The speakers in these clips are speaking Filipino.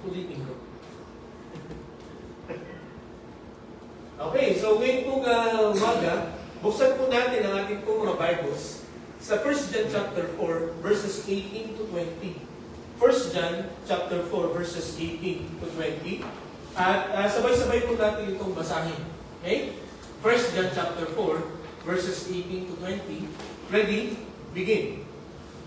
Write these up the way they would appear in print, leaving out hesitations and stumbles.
Ulitin ko. Okay, so ngayon pong umaga, buksan po natin ang ating pong mga Bibles sa 1 John chapter 4, verses 18 to 20. 1 John chapter 4, verses 18 to 20. At sabay-sabay po natin itong basahin. Okay? 1 John chapter 4, verses 18 to 20. Ready? Begin.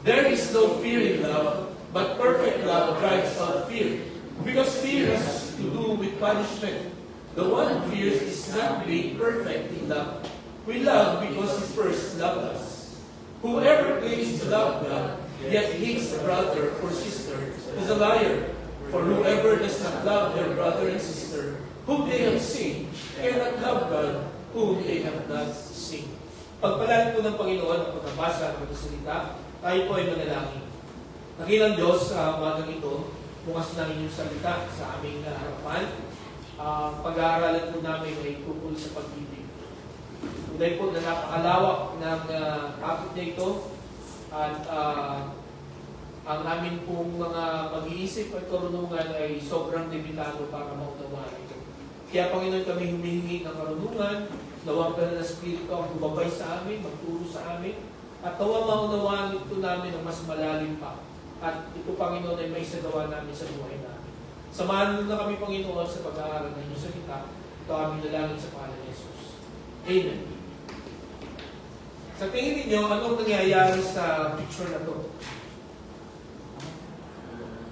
There is no fear in love, but perfect love drives out fear. Because fear has to do with punishment. The one who fears is not made perfect in love. We love because He first loved us. Whoever claims to love God, yet hates a brother or sister, is a liar. For whoever does not love their brother and sister, whom they have seen, cannot love God, whom they have not seen. Pagpalain po ng Panginoon ang pagbabasa ng salita, tayo po ay manalangin. Nakilang Diyos sa umagang ito, bukas na inyong salita sa aming harapan. Pag-aaralan po namin ay tungkol sa pag-ibig. Dahil po na napakalawak ng topic na ito at ang namin pong mga pag-iisip at karunungan ay sobrang limitado para maunawaan ito. Kaya Panginoon kami humihingi ng karunungan, nawang ka na ng Espiritu ang bumabay sa amin, magturo sa amin, at tawa maunawaan ito namin ng mas malalim pa. At ito Panginoon ay may sagawa namin sa buhay namin. Samahan na kami, Panginoon, sa pag-aaral ng inyong salita. Ito aming dalangin sa pangalan ni Jesus. Amen. Sa tingin ninyo, anong nangyayari sa picture na to?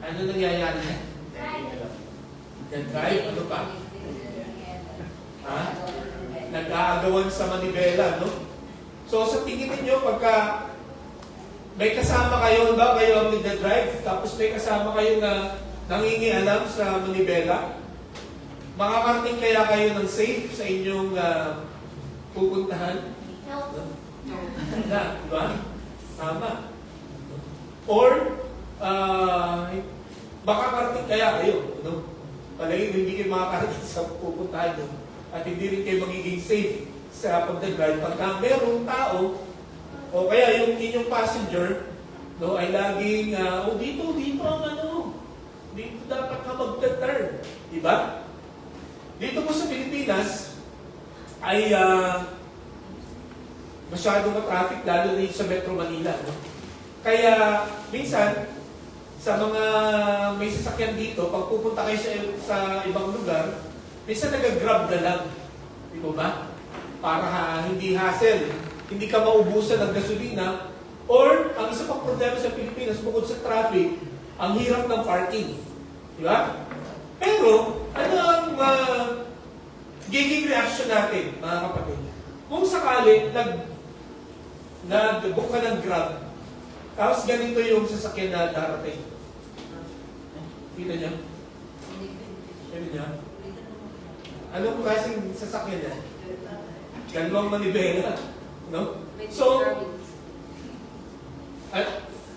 Ano nangyayari na? Nag-drive? Ano pa? Ha? Nag-aagawan sa manibela, no? So, sa tingin ninyo, pagka may kasama kayo, ba kayo ang nag-drive, tapos may kasama kayo na nangingialam sa manibela, makakarating kaya kayo ng safe sa inyong pupuntahan? No. Diba? Tama. Or, makakarating kaya kayo, no? Palagi hindi kayo makakarating sa pupuntahan nyo at hindi rin kayo magiging safe sa pagdadrive pagka merong tao o kaya yung inyong passenger, no, ay laging, dito ang dito dapat ka mag-turn. Diba? Dito po sa Pilipinas, ay masyadong na-traffic, lalo na sa Metro Manila. No? Kaya, minsan, sa mga may sasakyan dito, pag pupunta kayo sa ibang lugar, minsan nag-grab na lang. Di ba? Para hindi hassle. Hindi ka maubusan ng gasolina. Or, ang isa pang problema sa Pilipinas, bukod sa traffic, ang hirap ng parking. Di ba? Pero, ano ang giging reaction natin, mga kapatid? Kung sakali, nag-book ka ng Grab, tapos ganito yung sasakyan na darating. Kita niya? Kita niya? Anong klaseng sasakyan niya? Dalawang manibela. No? So,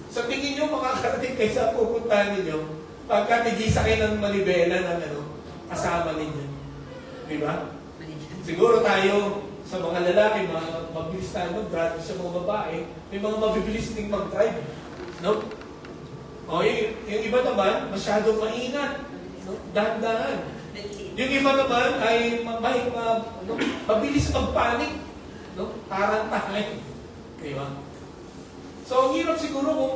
sa tingin nyo, makakarating kayo sa pupuntahan ninyo, pagka tigisa kayo ng manibela ng kasama ninyo. Diba? Siguro tayo, sa mga lalaki, mabilis tayo mag-drive, sa mga babae, may mga mabibilis ding mag-drive. No? O, yung iba naman, masyadong maingat. No? Dahan-dahan. Yung iba naman ay mabilis mag-panic. No? Tarantahin. Diba? So, ang hirap siguro kung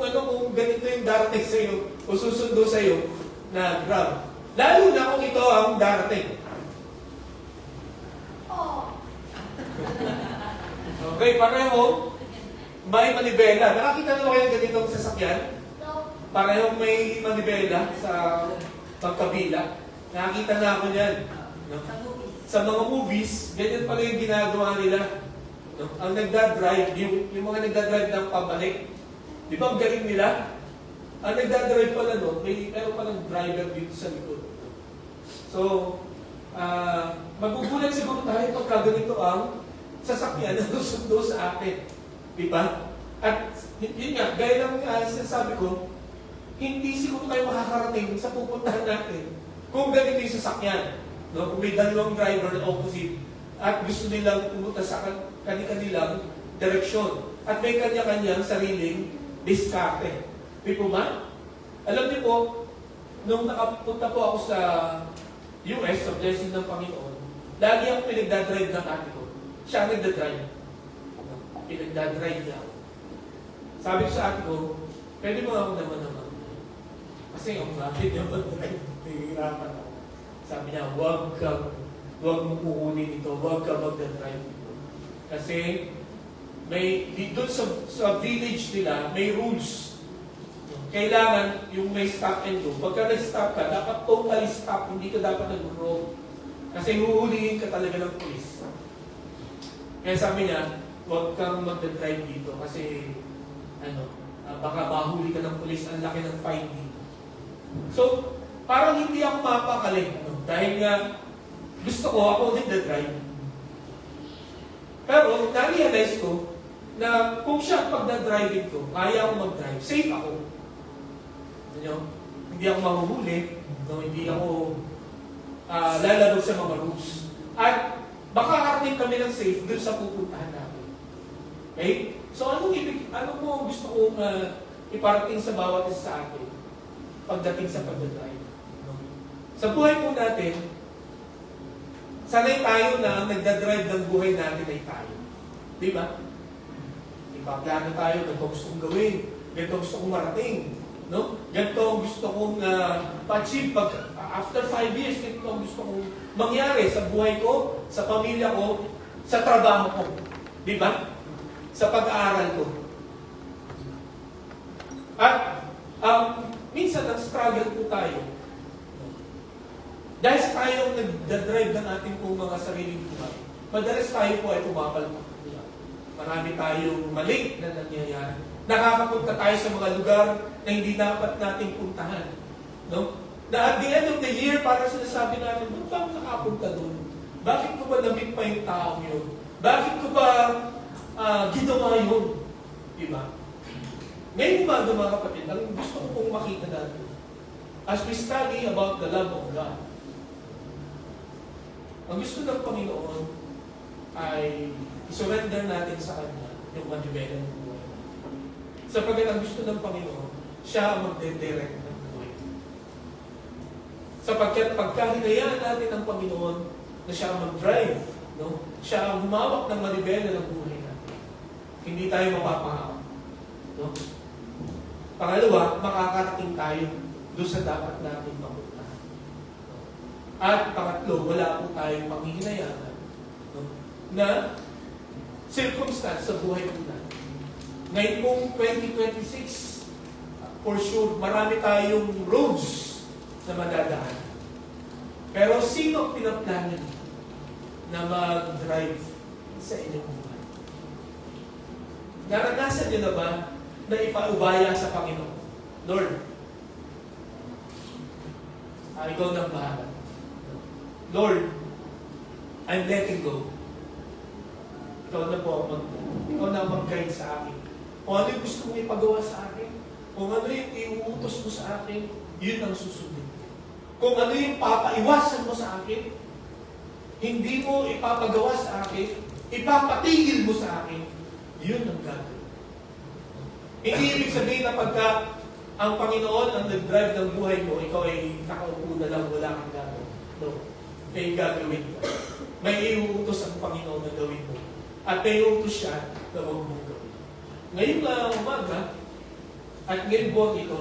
ganito yung darating sa iyo o susundo sa iyo na Grab. Lalo na kung ito ang darating. Okay, pareho may manibela. Nakakita na kayo ganitong sasakyan? Pareho may manibela sa pagkabila. Nakakita na ako niyan. No? Sa mga movies, ganyan pala yung ginagawa nila. No? Ang nagdadrive, yung mga nagdadrive ng pabalik, di ba ang galing nila? Ang nagdadrive pala, no? Meron palang driver dito sa likod. So, magugulat siguro tayo pagka ganito ang sasakyan na susundo sa atin. Di ba? At yun nga, gaya ng sinasabi ko, hindi siguro tayo makakarating sa pupuntahan natin kung ganito yung sasakyan. No? Kung may dalawang driver na opposite at gusto nilang pumunta sa kanilang direksyon. At may kanya-kanyang sariling diskarte. Di po ba? Alam niyo po, nung nakapunta po ako sa US, sa blessing ng Panginoon, lagi akong pinagdadrive ng ate ko. Siya ang nagdadrive. Pinagdadrive niya ako. Sabi ko sa ate ko, pwede mo ako naman. Kasi ang bakit naman drive, nahihirapan ako. Sabi niya, huwag mong kukunin ito, huwag ka magdadrive ito. Kasi, doon sa village nila, may rules. Kailangan yung may stop and go. Pagka nag-stop ka, dapat totally stop, hindi ka dapat nag-roll. Kasi huhulihin ka talaga ng pulis. Kaya sabi niya, huwag kang magdadrive dito kasi baka mahuli ka ng pulis, ang laki ng fine dito. So, parang hindi ako mapakali. Dahil nga, gusto ko ako nagdadrive. Pero, na-realize ko na kung siya pag-driving ko, kaya ako mag-drive, safe ako. Hindi ako mahuhuli, hindi ako lalaro sa mga rules. At baka karating kami ng safe dun sa pupuntahan namin. Okay? So ano mo gusto kong iparating sa bawat isa sa atin pagdating sa pagdadrive? Sa buhay po natin, sanay tayo na ang nagdadrive ng buhay natin ay tayo. Di ba? Ipaplano tayo, ganito gusto kong gawin, ganito gusto kong marating. No? Ganito ang gusto kong pa-achieve after 5 years, ganito ang gusto kong mangyari sa buhay ko, sa pamilya ko, sa trabaho ko. Di ba? Sa pag-aaral ko. At minsan nag-struggle po tayo. Dahil sa tayong nag-drive ng ating po mga sariling buhay, madalas tayo po ay pumapalpak. Marami tayong mali na nangyayari. Nakakapunta tayo sa mga lugar na hindi dapat nating puntahan. No? Na at the end of the year, parang sinasabi natin, ba't ba ako nakapunta doon? Bakit ko ba namit pa yung taong yun? Bakit ko ba ginawa yun? Diba? Ngayon mga kapatid, ang gusto ko pong makita natin, as we study about the love of God, ang gusto ng Panginoon ay isurrender natin sa Kanya yung manibela ng buhay. Sapagkat ang gusto ng Panginoon, siya ang magdedirect ng buhay. Sapagkat pagka hinayaan natin ang Panginoon na siya ang mag-drive, no? Siya ang humawak ng manibela ng buhay natin. Hindi tayo mapapahawak. No? Pangalawa, makakarating tayo doon sa dapat natin mapuntahan. No? At pangatlo, wala po tayong panghihinayaan, no? Na circumstance sa buhay po natin. Ngayon pong 2026, for sure, marami tayong roads na madadaan. Pero sino ang pinaplano na mag-drive sa inyong buhay? Naranasan niyo na ba na ipaubaya sa Panginoon? Lord, ikaw nang bahala. Lord, I'm letting go. Ikaw na mag-guide sa akin. Kung ano yung gusto mong ipagawa sa akin, kung ano yung iuutos mo sa akin, yun ang susundin. Kung ano yung papaiwasan mo sa akin, hindi mo ipapagawa sa akin, ipapatigil mo sa akin, yun ang gagawin. Hindi ibig sabihin na pagka ang Panginoon ang nag-drive ng buhay mo, ikaw ay nakaupo na lang, wala kang gagawin. No. May gagawin ka. May iuutos ang Panginoon na gawin mo. At may iuutos siya na huwag mong gawin. Ngayong umaga, at ngayon buwan ito,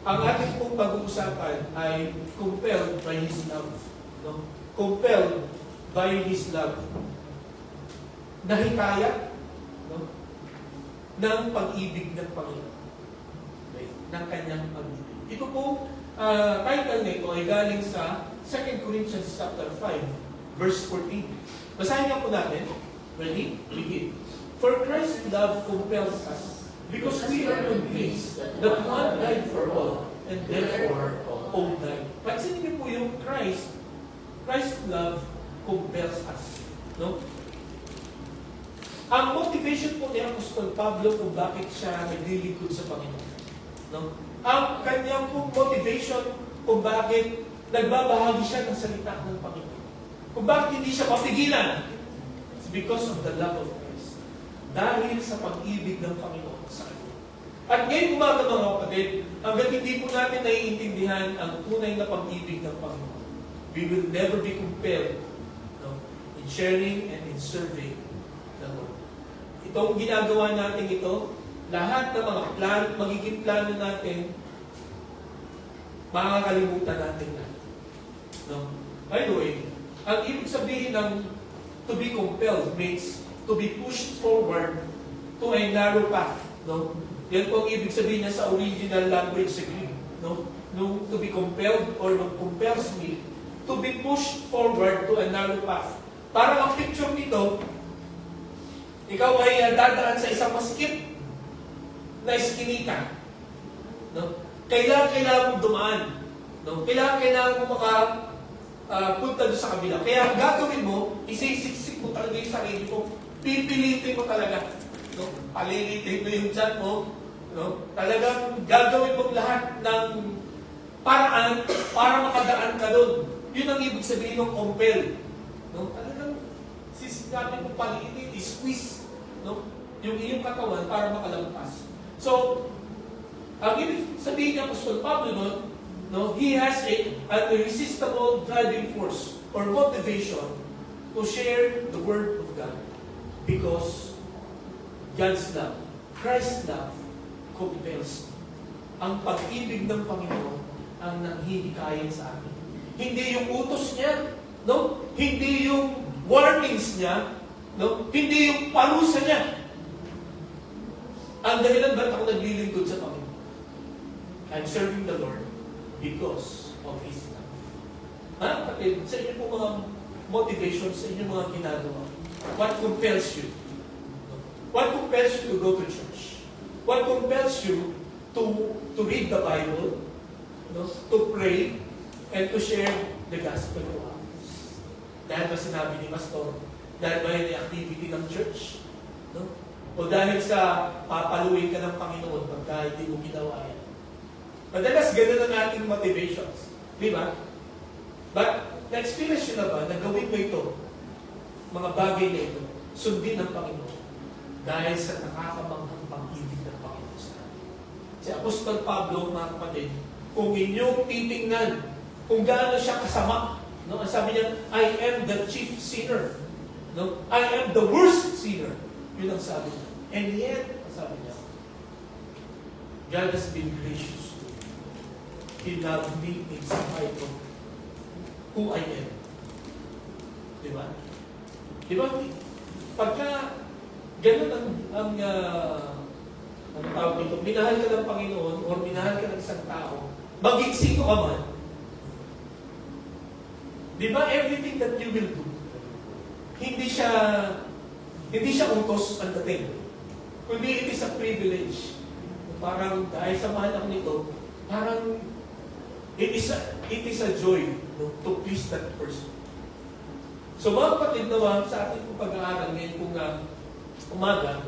ang ating pong pag-uusapan ay compelled by His love. No? Compelled by His love. Nahikayat, no? Ng pag-ibig ng Panginoon. Okay? Ng kanyang pag-ibig. Ito po, title nito ay galing sa 2 Corinthians chapter 5, verse 14. Basahin nga po natin. Ready? Begin. For Christ's love compels us, because we are convinced that one died for all, and therefore all died. Pansinin niyo po yung Christ's love compels us. No? Ang motivation po ni Apostol Pablo kung bakit siya naglilingkod sa Panginoon. No? Ang kanyang pong motivation kung bakit nagbabahagi siya ng salita ng Panginoon. Kung bakit hindi siya mapigilan. It's because of the love of Christ. Dahil sa pag-ibig ng Panginoon sa kanya. At ngayon umaga mga kapatid, hanggang hindi po natin naiintindihan ang tunay na pag-ibig ng Panginoon, we will never be compelled, no, in sharing and in serving the Lord. Itong ginagawa natin ito, lahat ng mga plan, magiging plano natin, makakalimutan natin na. No? By the way, ang ibig sabihin ng to be compelled means to be pushed forward to a narrow path. No? Yan po ang ibig sabihin niya sa original language sa Greek. No? Nung to be compelled or nung compels me, to be pushed forward to a narrow path. Parang ang picture nito, ikaw ay dadaan sa isang masikip na iskinita. No? Kailangan mong dumaan. No? Kailangan mo punta doon sa kabila. Kaya ang gagawin mo, isisiksik mo talaga yung sarili mo. Pipilitin mo talaga. No? Palilitin mo yung tiyan mo. No? Talagang gagawin mo lahat ng paraan para makadaan ka doon. Yun ang ibig sabihin ng compel. No? Talagang sisikapin mo palitin, squeeze, no? Yung iyong katawan para makalampas. So, ang ibig sabihin niya Apostol Pablo, no, he has an irresistible driving force or motivation to share the Word of God because God's love, Christ's love, compels. Ang pag-ibig ng Panginoon ang nanghihikayan sa atin. Hindi yung utos niya, no? Hindi yung warnings niya, no? Hindi yung parusa niya. Ang dahilan ba't ako naglilingkod sa Panginoon? I'm serving the Lord because of His love. Ha? Kapatid, sa inyo po mga motivations, sa inyo mga ginagawa, what compels you? What compels you to go to church? What compels you to read the Bible, no? To pray, and to share the gospel to others? Dahil ba sinabi ni Pastor? Dahil ba yung activity ng church? No? O dahil sa papaluin ka ng Panginoon pagka hindi mo ginawa yan? Madalas ganun ang ating motivations. Di ba? But, na-experience nyo na ba na gawin mo ito, mga bagay na ito, sundin ng Panginoon dahil sa nakakamanghang pag-ibig ng Panginoon sa atin. Si Apostol Pablo, mga kapatid, kung inyong titingnan kung gaano siya kasama, no? Ang sabi niya, I am the chief sinner. No? I am the worst sinner. Yun ang sabi niya. And yet, ang sabi niya, God has been gracious to me. He loved me in spite of who I am. Di ba? Di ba? Pagka ganun ang tawag dito, minahal ka ng Panginoon o minahal ka ng isang tao, maging sino ka man, di ba everything that you will do, hindi siya utos ang dating. Kundi it is a privilege. Parang dahil sa mahal ako nito, parang it is a joy, no, to please that person. So mga kapatid naman, sa ating pag-aaral ngayon kung umaga,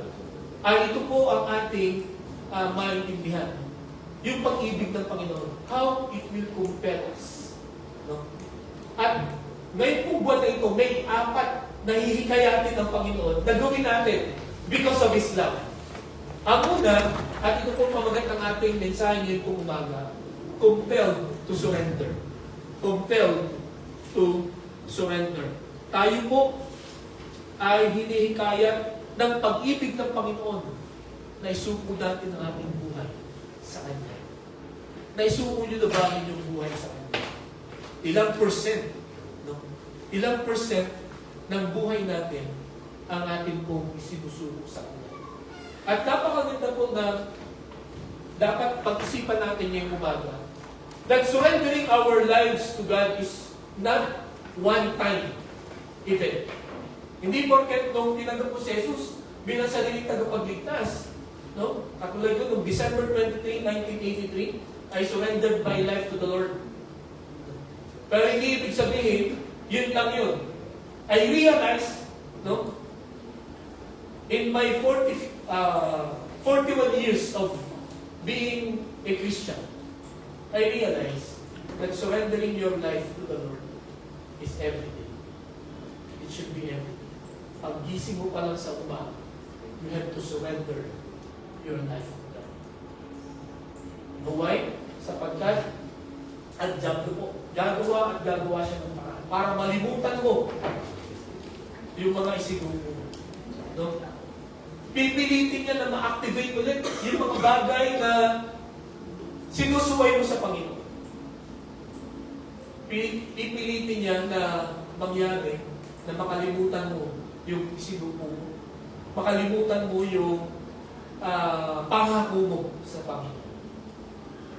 ito po ang ating maintindihan. Yung pag-ibig ng Panginoon. How it will compel us. No? At ngayon po buwan na ito, may 4 na hihikayatin ng Panginoon na gawin natin because of His love. Ang una, at ito po pamagat ng ating mensahe ngayon pong umaga, compelled to surrender. Compelled to surrender. Tayo po ay hinihikayat ng pag-ibig ng Panginoon na isuko natin ang ating buhay sa Kanya. Na isuko nyo na ba ang inyong buhay sa Kanya? Ilang percent, no? Ilang percent ng buhay natin ang ating pong isinusuko sa Kanya. At napakaganda po na dapat pag-isipan natin ngayong umaga that surrendering our lives to God is not one-time event. Hindi porket nung tinanggap ko si Jesus bilang sariling tagapagligtas, no? Katulad ko nung December 23, 1983, I surrendered my life to the Lord. Pero hindi ibig sabihin, yun lang yun. I realized, no? In my 41 years of being a Christian, I realized that surrendering your life to the Lord is everything. It should be everything. Pag gising mo pa lang sa umaga, you have to surrender your life to God. No, why? Sapagkat ang diablo po, gagawa at gagawa siya ng paraan para malimutan mo yung mga isinuko mo. No? Pipilitin niya na ma-activate ulit yung mga bagay na sinusuway mo sa Panginoon. Pipilitin niya na mangyari na makalimutan mo yung isinuko mo. Makalimutan mo yung pangako mo sa Panginoon.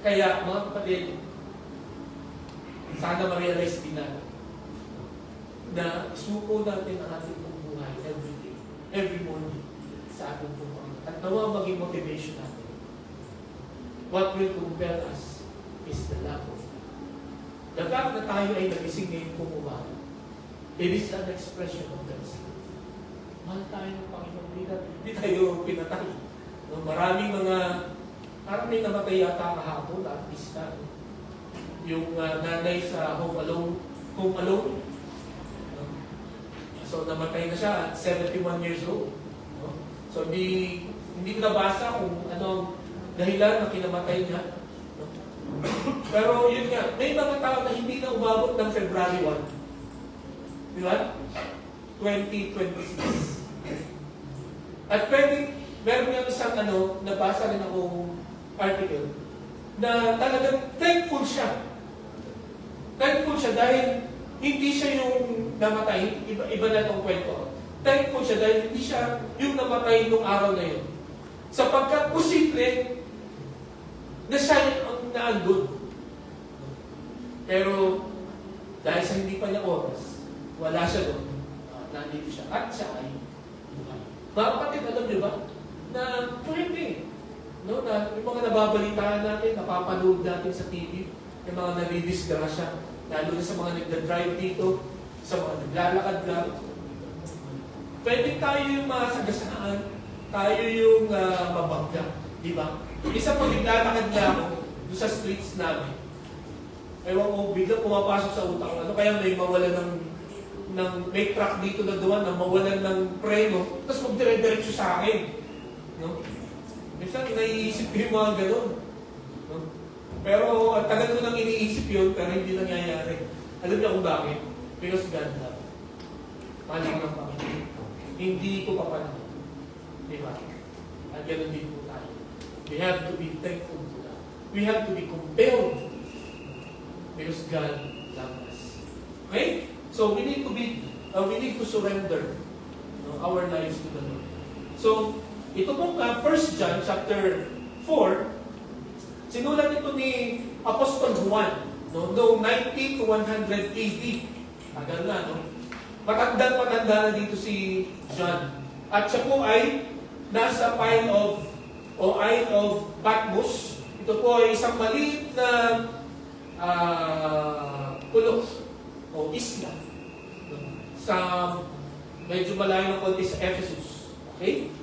Kaya, mga kapatid, sana ma-realize din natin na isuko natin ang ating buhay every day, every morning sa ating Panginoon. At nawa maging motivation natin. What will compel us is the love of God. The fact na tayo ay nagising ngayon kumuha, it is an expression of God's love. Mahal tayo ng Panginoon. Hindi tayo pinatay. No, maraming mga, parang may namatay yata kahapon, artista. Yung nanay sa Home Alone. No? So namatay na siya at 71 years old. No? So hindi ko nabasa kung anong dahilan na kinamatay niya. No? Pero yun nga, may mga tao na hindi na umabot ng February 1. Di ba? 2026. At meron nga isang nabasa rin akong article na talagang thankful siya. Thankful siya dahil hindi siya yung namatay, iba na itong kwento. Thankful siya dahil hindi siya yung namatay nung araw na yun. Sapagkat posible na siya ang naandun. Pero dahil sa hindi pa niya oras, wala siya doon. Nandito siya. At siya ay buhay. Mga kapatid, alam niyo ba? Na pwede. No, na yung mga nababalitaan natin, napapanood natin sa TV, yung mga nalidisgrasya, lalo na sa mga nagda-drive dito, sa mga naglalakad lang. Pwede tayo yung masagasaan, tayo yung mabangga, di ba? Isa pag naglalakad na ako doon sa streets namin, ewan ko, bigla pumapasok sa utak ko, kaya may mawala may truck dito na duwan na mawalan ng preno, tapos magdire-diretso sa akin. No? Minsan, naiisip ko yung mga gano'n. No? Pero, at tagal ko nang iniisip yun, pero hindi nangyayari. Alam niyo kung bakit? Because God love. Maling ng Panginoon. Hindi ko papanahon. Di ba? At gano'n din po tayo. We have to be thankful to God. We have to be compelled because God loves us. Okay? So, we need to surrender our lives to the Lord. So, ito pong 1 John chapter 4, sinulat ito ni Apostol Juan, noong 90 to 100 AD. Tagal na, no? Matandang-matanda na dito si John. At siya po ay nasa Isle of Patmos. Ito po ay isang maliit na pulo o isla sa medyo malayo ng konti sa Ephesus. Okay?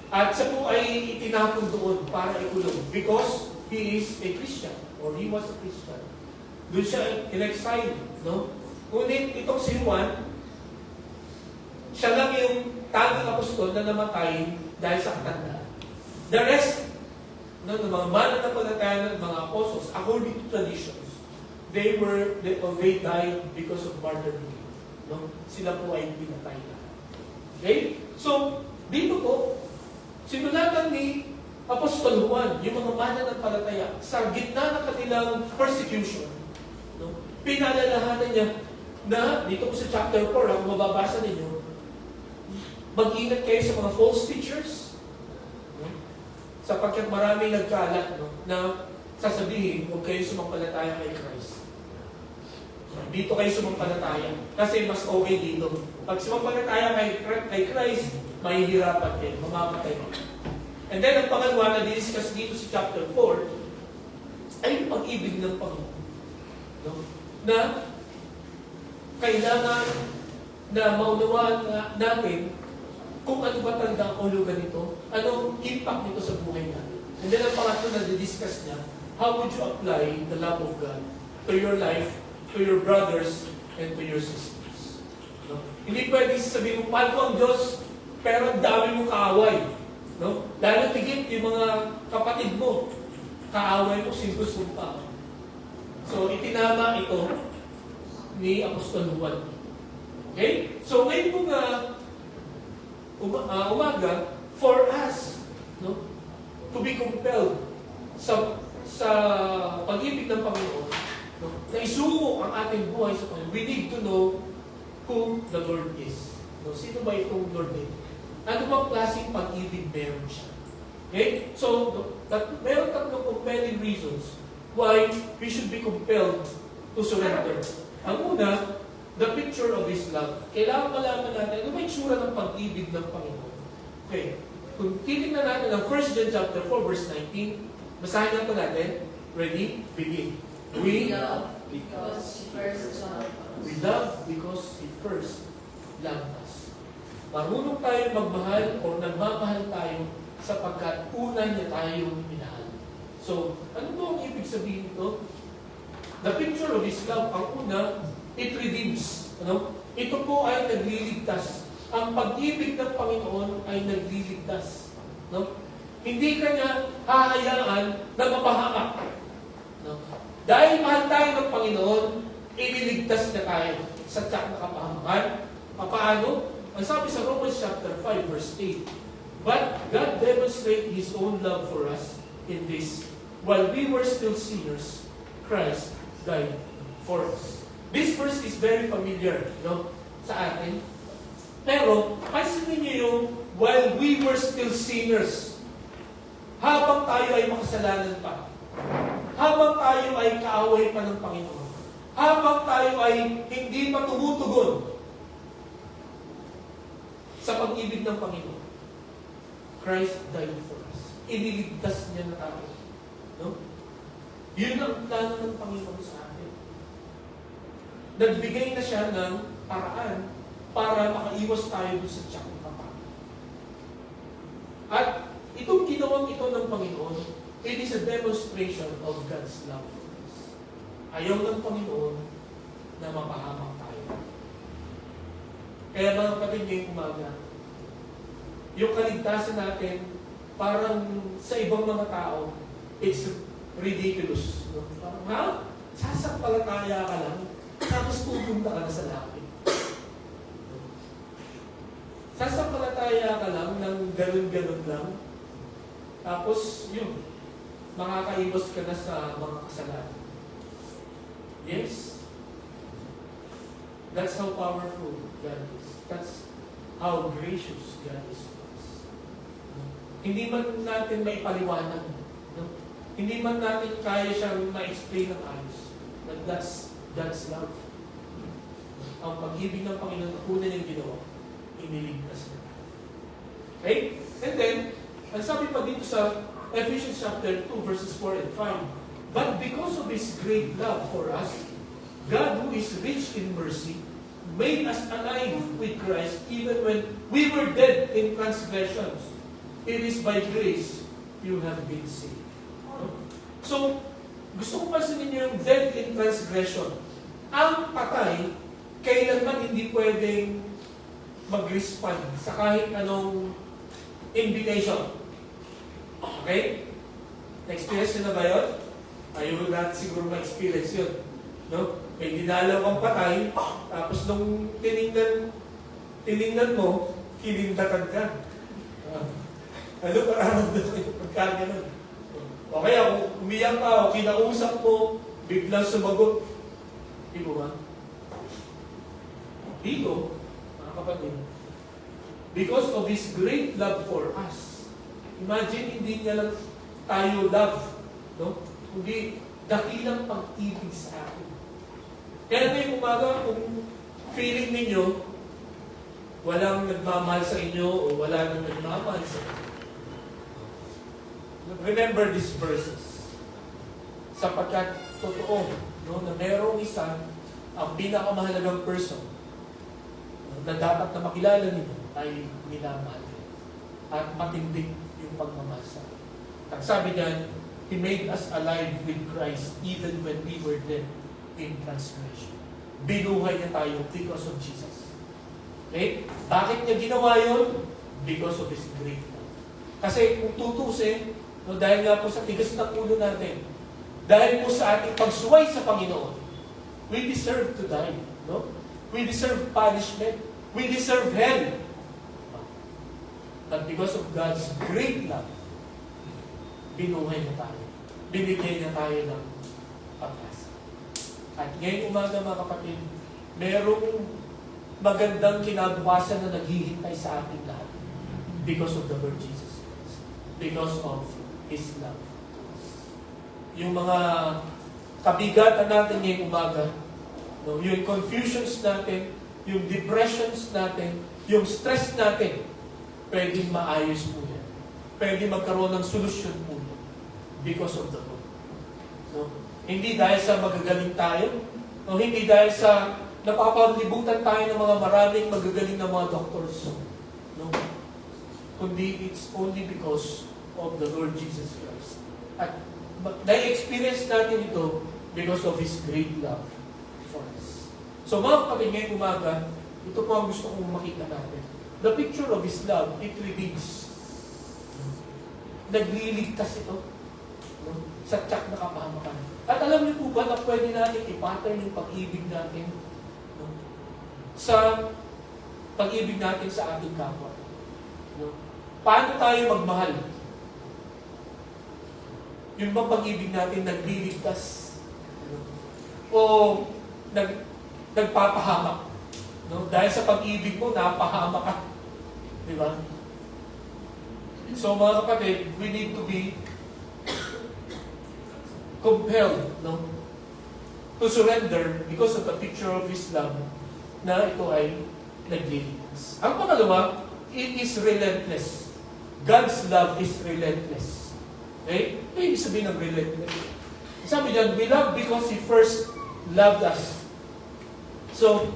At siya po ay itinapon doon para ikulong because he is a Christian or he was a Christian. Doon siya in-exile, no? Ngunit itong si Juan, siya lang yung tanging apostol na namatay dahil sa katandaan. The rest, ng mga mananampalataya ng mga apostles, according to traditions, they died because of martyrdom. No? Sila po ay pinatay na. Okay? So, dito po, sinulatan ni Apostol Juan, yung mga mananampalataya, sa gitna ng kanilang persecution, no? Pinalalahanan niya na, dito po sa chapter 4, kung mababasa ninyo, mag-ingat kayo sa mga false teachers, no? Sapagkat maraming nagkalat, no? Na sasabihin, huwag kayo sumampalataya kay Christ. Dito kayo sumampalataya. Kasi mas okay dito. Pag sumampalataya kay Christ, mahihirapan kayo, mamamatay mo. And then, ang pangalawa na discuss dito sa chapter 4, ay yung pag-ibig ng Panginoon. No? Na, kailangan na maunawaan natin kung ano ba talaga ang ulugan nito, anong impact nito sa buhay natin. And then, ang pangatlo na discuss niya, how would you apply the love of God to your life, to your brothers, and to your sisters. No? Hindi pwede sabihin mo, mahal ko ang Diyos, pero ang dami mong kaaway. No? Lalo tigit yung mga kapatid mo. kaaway mo, sinusumpa. So, itinama ito ni Apostol Juan. Okay? So, ngayon po nga, umaga, for us, no, to be compelled sa pag-ibig ng Panginoon, no, na isuko ang ating buhay sa Panginoon, we need to know who the Lord is. No, sino ba itong Lord din? Ano bang klaseng pag-ibig meron siya? Okay? So, meron tatlong compelling reasons why we should be compelled to surrender. Ang una, the picture of His love. Kailangan malaman natin, ano ba yung itsura ng pag-ibig ng Panginoon? Okay. Kung titignan natin ang 1 John chapter 4, verse 19, basahin natin natin. Ready? Begin. We love because He first loved us. We love because He first loved us. Marunong tayo magmahal o nagmamahal tayo sapagkat una niya tayong minahal. So, ano ba ang ibig sabihin ito? The picture of His love, ang una, it redeems. Ano? Ito po ay nagliligtas. Ang pag-ibig ng Panginoon ay nagliligtas. No? Hindi kanya hahayaan na mapahamak. No? Dahil mahal tayo ng Panginoon, iniligtas na tayo sa tiyak na kapahamakan. Paano? Ang sabi sa Romans chapter 5, verse 8, but God demonstrated His own love for us in this, while we were still sinners, Christ died for us. This verse is very familiar, no, sa atin. Pero, pansinin niyo yung while we were still sinners, habang tayo ay makasalanan pa, habang tayo ay kaaway pa ng Panginoon, habang tayo ay hindi pa tumutugon sa pag-ibig ng Panginoon, Christ died for us. Iniligtas niya na tayo. No? Yun ang plano ng Panginoon sa atin. Nagbigay na siya ng paraan para makaiwas tayo doon sa tiyak ng kapal. At itong ginawang ito ng Panginoon, it is a demonstration of God's love for us. Ayaw ng Panginoon na mapahamak tayo. Kaya mga kapatid ngayong umaga, yung kaligtasan natin, parang sa ibang mga tao, it's ridiculous. No? Parang, ha? Sasampalataya ka lang, tapos pupunta ka na sa langit. Sasampalataya ka lang ng ganun-ganun lang, tapos yun, makakaiwas ka na sa mga kasalanan. Yes. That's how powerful God is. That's how gracious God is to us. Hindi man natin maipaliwanag. No? Hindi man natin kaya siyang ma-explain ng ayos. But that's God's love. Ang pag-ibig ng Panginoon na una niyang ginawa, iniligtas na. Okay? And then, ang sabi pa dito sa Ephesians chapter 2, verses 4 and 5, but because of His great love for us, God who is rich in mercy, made us alive with Christ even when we were dead in transgressions. It is by grace you have been saved. So, gusto ko pansinin niyo yung dead in transgression. Ang patay, kailanman hindi pwedeng mag-respond sa kahit anong invitation. Okay? Na-experience nyo na ba yun? Ayaw natin siguro ma-experience yun. No? May dinalaw kang patay, tapos nung tiningnan mo, kinindatan ka. Ano parang pagkanya nun? O kaya kung umiyak ka o kinausap mo, biglang sumagot. Di mo ba? Dito, mga kapatid, because of His great love for us, imagine hindi niya lang tayo love, no? Kundi dakilang pag-ibig sa atin. Kaya ngayong umaga, kung feeling ninyo, walang nagmamahal sa inyo o wala nang nagmamahal sa inyo, remember these verses. Sapagkat totoo, no, na merong isa, ang pinakamahalagang person na dapat na makilala ninyo ay minamahal. At matindi yung pagmamahal sa atin. At sabi niyan, He made us alive with Christ even when we were dead in transgression. Binuhay niya tayo because of Jesus. Okay? Bakit niya ginawa yun? Because of His great love. Kasi kung tutusin, No, dahil nga po sa tigas ng ulo natin, dahil po sa ating pagsuway sa Panginoon, we deserve to die. No? We deserve punishment. We deserve hell. But because of God's great love, binuhay na tayo. Binigay na tayo ng pag-asa. At ngayong umaga mga kapatid, merong magandang kinabukasan na naghihintay sa ating lahat because of the Lord Jesus Christ. Because of His love. Yung mga kabigatan natin ngayong umaga, no, yung confusions natin, yung depressions natin, yung stress natin, pwedeng maayos po yan. Pwede magkaroon ng solusyon po yan because of the Lord. No? Hindi dahil sa magagaling tayo, no? Hindi dahil sa napapalibutan tayo ng mga maraming magagaling na mga doctors. No? Kundi it's only because of the Lord Jesus Christ. At na-experience natin ito because of His great love for us. So mga kapatid, ngayong umaga, ito po ang gusto kong makita natin. The picture of His love, it redeems. Nagliligtas ito, no? Sa tiyak na kapahamakan. At alam niyo po ba na pwede natin i-pattern yung pag-ibig natin, no? Sa pag-ibig natin sa ating kapwa. No? Paano tayo magmahal? Yung bang pag-ibig natin nagliligtas? No? O nagpapahamak? No? Dahil sa pag-ibig mo, napahamak ka. Di ba? So mga kapatid, we need to be compelled, no, to surrender because of the picture of His love na ito ay nagliligtas. Ang pangalawa, it is relentless. God's love is relentless. Okay? Ano ibig sabihin ng relentless? Sabi diyan, we love because He first loved us. So,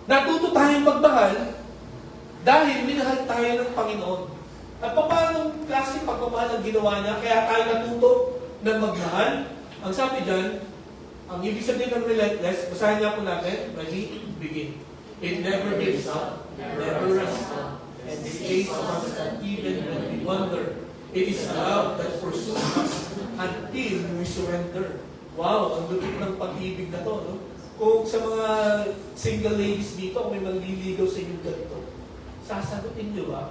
natuto tayong magmahal dahil minahal tayo ng Panginoon. At paano klase pagmamahal ang ginawa niya? Kaya tayo natuto ng magmahal. Ang sabi dyan, ang ibig sabihin ng relentless, basahin nga po natin, ready, begin. It never gives up, never runs out, and stays constant even when we wonder. It is a love that pursues us until we surrender. Wow, ang lupit ng pag-ibig na to, no? Kung sa mga single ladies dito, kung may manliligaw sa inyo ganito, sasagutin nyo ba?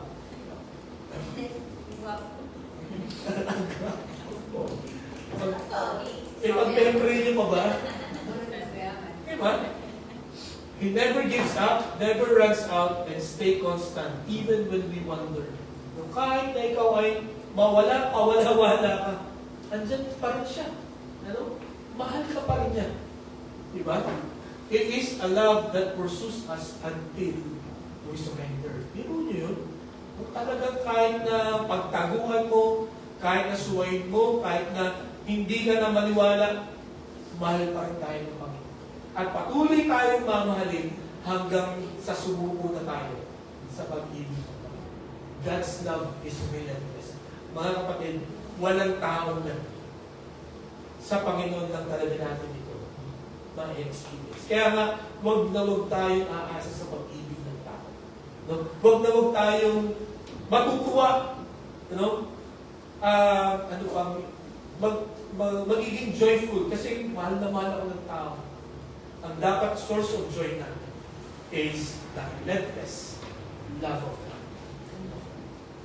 Pag-pempre nyo pa ba? Diba? He never gives up, never runs out, and stay constant, even when we wonder. No, kahit na ikaw ay mawala, pawala-wala ka, andyan pa rin siya. Ano? Mahal ka pa rin niya. Diba? It is a love that pursues us until we surrender. Biro nyo yun? Kung talagang kahit na pagtaguhan mo, kahit na suwayin mo, kahit na hindi ka na maniwala, mahal pa rin tayo ng Panginoon. At patuloy tayong mamahalin hanggang sa sumuko na tayo sa pag-ibig ng Panginoon. God's love is relentless. Mga kapatid, walang taong na sa Panginoon lang talaga natin ito ma-experience. Kaya nga, huwag na huwag tayong aasa sa pag-ibig ng tao. No? Huwag na huwag tayong matutuwa. No? Magiging joyful kasi mahal na mahal ako ng tao. Ang dapat source of joy natin is the relentless love of God.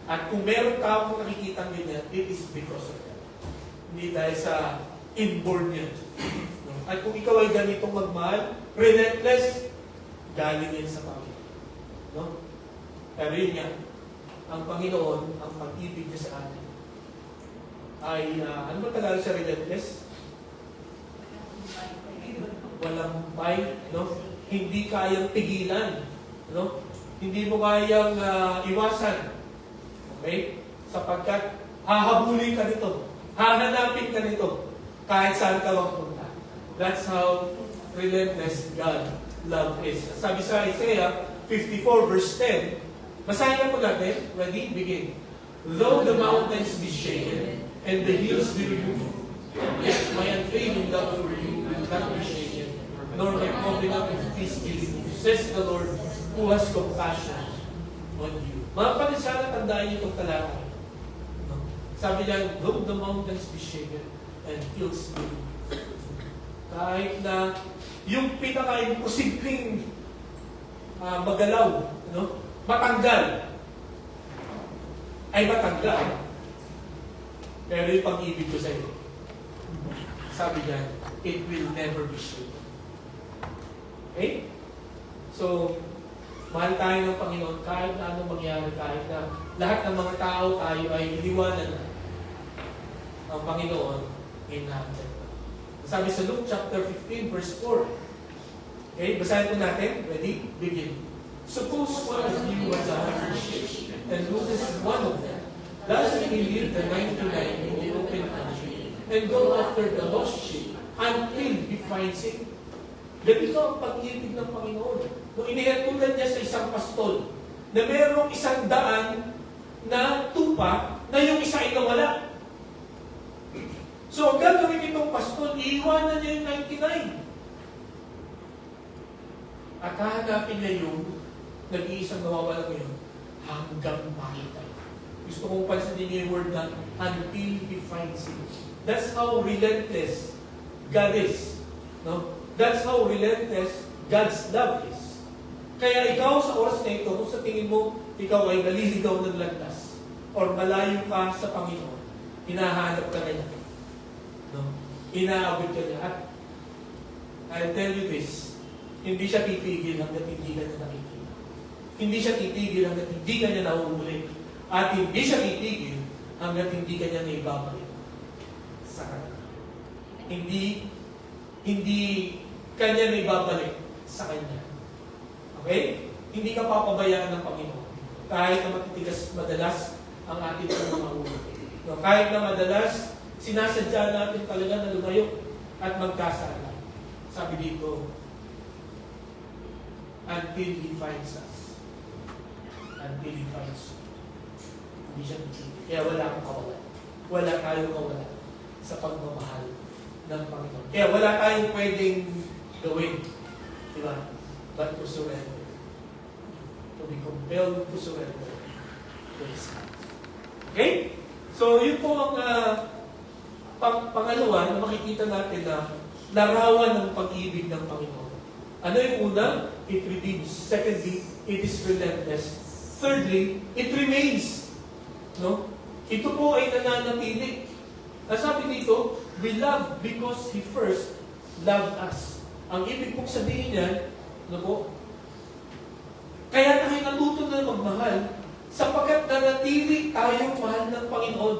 At kung meron ka akong nakikita ganyan, it is because of that. Hindi dahil sa inborn niya. No? At kung ikaw ay ganitong magmahal, relentless, galing yan sa Panginoon. No? Pero yun nga, ang Panginoon, ang pag-ibig niya sa atin, ay, ano ba Tagalog sa relentless? Walang humpay, no? Hindi kayang pigilan, no? Hindi mo kayang iwasan. Okay? Sapagkat hahabulin ka nito, hahanapin ka nito, kahit saan ka magpunta. That's how relentless God love is. Sabi sa Isaiah 54 verse 10, basahin na po natin. Ready? Begin. Though the mountains be shaken, and the hills be removed, yet my unfailing love for you will not be shaken, nor my covenant of peace be removed, says the Lord, who has compassion on you. Mga kapatid, sana tandaan niyo itong talata. No? Sabi niya, though the mountains be shaken and hills be moved. Kahit na yung pinaka-imposibleng magalaw, matanggal, ay matanggal. Pero yung pag-ibig ko sa iyo, sabi niya, it will never be shaken. Okay? So, mahal tayo ng Panginoon kahit na anong mangyari, kahit na lahat ng mga tao tayo ay iniwanan na. Ang Panginoon ay natin. Sabi sa Luke chapter 15 verse 4. Okay, basahin po natin. Ready? Begin. Suppose one of you was 100 sheep and loses one of them. Does he leave the 99 in the open country and go after the lost sheep until he finds it? Ganito ang pag-ibig ng Panginoon. Nung inihatulad niya sa isang pastol na mayroong 100 na tupa na yung isa ay nawala. So, ang gagawin nitong pastol, iiwanan niya yung 99. At hahanapin niya yung nag-iisang nawawala ngayon hanggang makita. Gusto kong pansinin niyo yung word na until he finds it. That's how relentless God is. No? That's how relentless God's love is. Kaya ikaw sa oras na ito, kung sa tingin mo, ikaw ay naliligaw ng landas or malayo ka sa Panginoon, hinahanap ka na niya. No? Inaabot ka niya. At I'll tell you this, hindi siya titigil hanggat hindi ka niya nakikita. Hindi siya titigil hanggat hindi ka niya nahuhuli. At hindi siya titigil hanggat hindi ka niya naibabalik sa kanya. Hindi kanya naibabalik sa kanya. Okay? Hindi ka papabayaan ng Panginoon. Kahit na matitigas madalas ang ating mga ulo. No? Kahit na madalas, sinasadya natin talaga na lumayo at magkasala. Sabi dito, until He finds us. Until He finds you. Hindi siya titigil. Kaya wala kang kawala. Wala tayong kawala sa pagmamahal ng Panginoon. Kaya wala tayong pwedeng gawin. Diba? But to surrender. To be compelled to surrender to His hand. Okay? So, yun po ang pangalawa na makikita natin na larawan ng pag-ibig ng Panginoon. Ano yung una? It redeems. Secondly, it is relentless. Thirdly, it remains. No? Ito po ay nananatili. Nasabi dito, we love because He first loved us. Ang ibig pong sabihin niyan, ano po? Kaya tayo natuto na magmahal sapagkat nanatili tayong mahal ng Panginoon.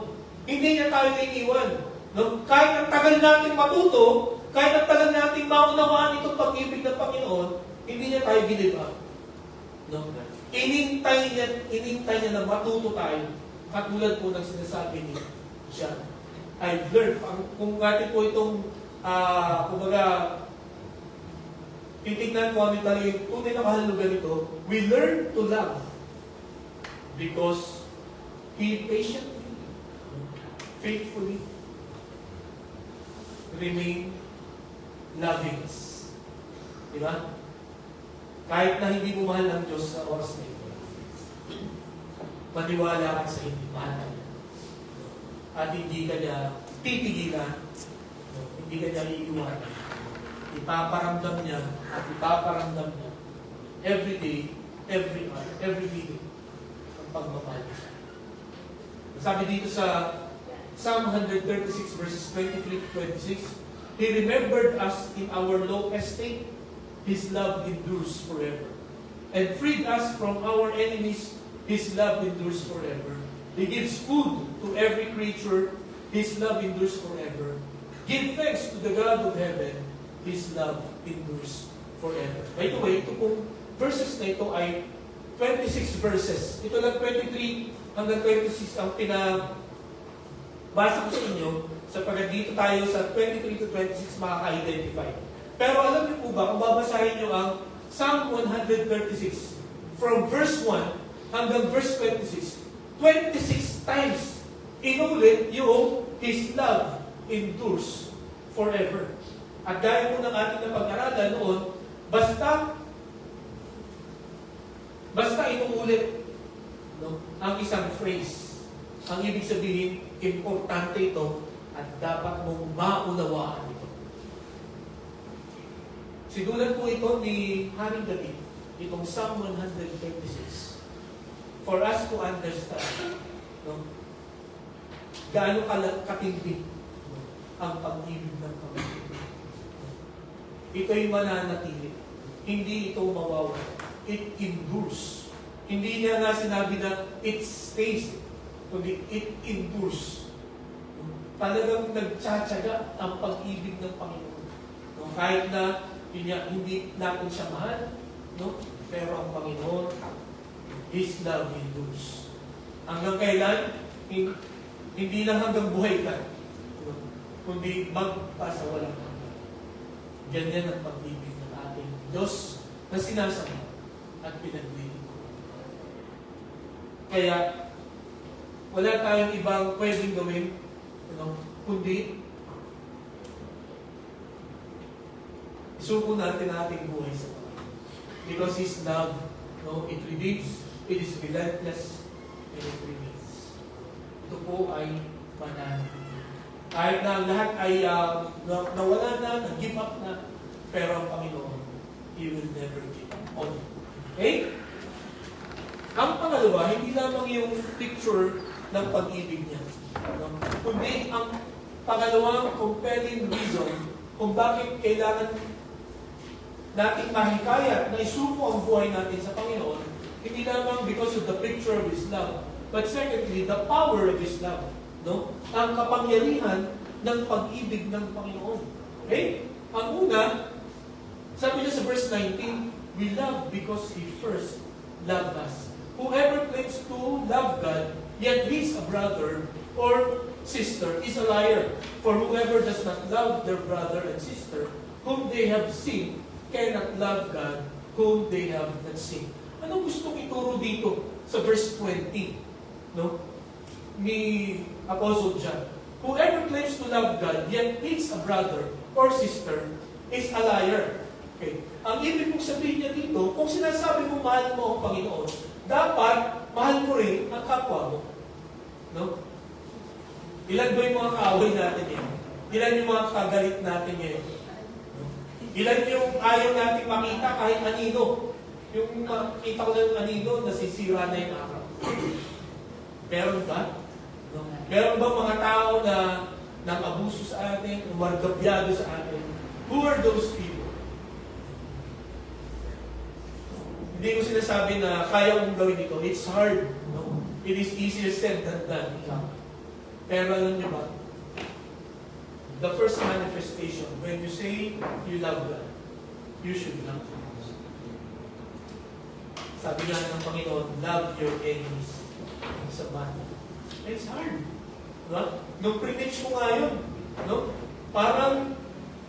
Hindi niya tayo iniwan. No? Kahit ang tagal natin matuto, kahit ang tagal natin maunawaan itong pag-ibig ng Panginoon, hindi niya tayo give up. No? Inintay niya na matuto tayo. Katulad po ng sinasabi ni John. I've learned, kung natin po itong, kumbaga, titignan ko ano tayo yung tunay na kahalugan ito, we learn to love because He patiently, faithfully, remain loving us. Diba? Kahit na hindi mo mahal ng Diyos sa oras na ito, maniwala ka sa hindi mahal na niya. At hindi ka niya titigilan, hindi ka niya iiwanan. Ipaparamdam niya at ipaparamdam niya every day, every hour, every minute ang pagmamahal niya. Sabi dito sa Psalm 136 verses 23 to 26, He remembered us in our low estate. His love endures forever. And freed us from our enemies. His love endures forever. He gives food to every creature. His love endures forever. Give thanks to the God of heaven. His love endures forever. By the way, ito pong verses na ito ay 26 verses. Ito lang 23 hanggang 26 ang pinabasa ko sa inyo sapagkat dito tayo sa 23 to 26 makaka-identify. Pero alam niyo po ba, kung babasahin niyo ang Psalm 136 from verse 1 hanggang verse 26, 26 times inulit yung His love endures forever. At dahil po ng ating napag-aralan noon, basta inuulit ang isang phrase. Ang ibig sabihin, Importante ito at dapat mong maunawaan ito. Sinulat po ito ni Haring David, itong Psalm 136. For us to understand, no, gaano katindi ang pag-ibig ng Panginoon. Ito'y mananatili. Hindi ito mawawala. It endures. Hindi niya nga sinabi na it stays, kundi it endures. Talagang nagtsatsaga ang pag-ibig ng Panginoon. No? Kahit na hindi natin siya mahal, no? Pero ang Panginoon, His love endures. Hanggang kailan? Hindi lang hanggang buhay ka, no? Kundi magpasawalang hanggan. Ganyan ang pag-ibig ng ating Diyos na sinasama at pinaglilingkuran. Kaya, wala tayong ibang pwedeng gawin, no? Kundi isuko natin ating buhay sa Panginoon. Because His love, no, it redeems, it is relentless, and it remains. Ito po ay mananatili. Kahit na ang lahat ay nawala na, nag-give up na, pero ang Panginoon, He will never give up on you. Okay? Ang pangalawa, hindi lamang yung picture ng pag-ibig niya, no? Kundi ang pangalawang compelling reason kung bakit kailangan nating mahikayat na isuko ang buhay natin sa Panginoon, hindi lamang because of the picture of His love, but secondly, the power of His love. No? Ang kapangyarihan ng pag-ibig ng Panginoon. Okay? Ang una, sabi niya sa verse 19, we love because He first loved us. Whoever claims to love God, yet he is a brother or sister, is a liar. For whoever does not love their brother and sister, whom they have seen, cannot love God, whom they have not seen. Ano gustong ituro dito sa verse 20? No? Ni Apostle John. Whoever claims to love God, yet hates a brother or sister, is a liar. Okay. Ang ibig kong sabihin niya dito, kung sinasabi mo mahal mo ang Panginoon, dapat mahal mo rin ang kapwa mo. No? Ilan ba yung mga kaaway natin ngayon? Ilan yung mga kagalit natin ngayon? No? Ilan yung ayaw natin makita kahit anino? Yung makita ko ng anino, nasisira na yung araw. Meron ba? No? Meron ba mga tao na nang abuso sa atin, umargabyado sa atin? Who are those people? Hindi ko sinasabi na kaya mong gawin ito. It's hard. No? It is easier said than done. Pero alam niyo ba? The first manifestation, when you say you love God, you should love God. Sabi nga ng Panginoon, love your enemies sa banda. It's hard. No? Nung preach ko nga yun, no? Parang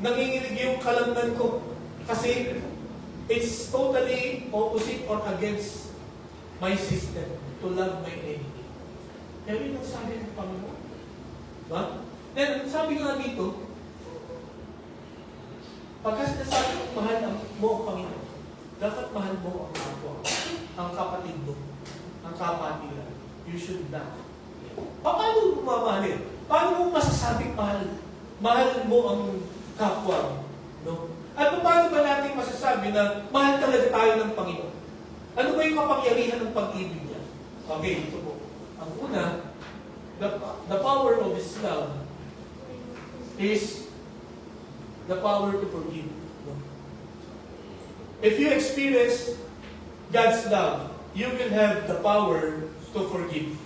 nanginginig yung kalamnan ko. Kasi it's totally opposite or against my system to love my enemy. Kaya yun ang sabi ng Panginoon. Diba? Then, sabi nga dito, pagka sinasabi mo, mahal mo ang Panginoon, dapat mahal mo ang kapwa, ang kapatid mo, ang kapatiran. You should love. Paano mo mamahalin? Paano mo masasabing mahal mo ang kapwa mo? No? At paano ba natin masasabi na mahal talaga tayo ng Panginoon? Ano ba yung kapangyarihan ng pag-ibig niya? Okay, ito po. Ang una, the power of His love is the power to forgive. No? If you experience God's love, you will have the power to forgive.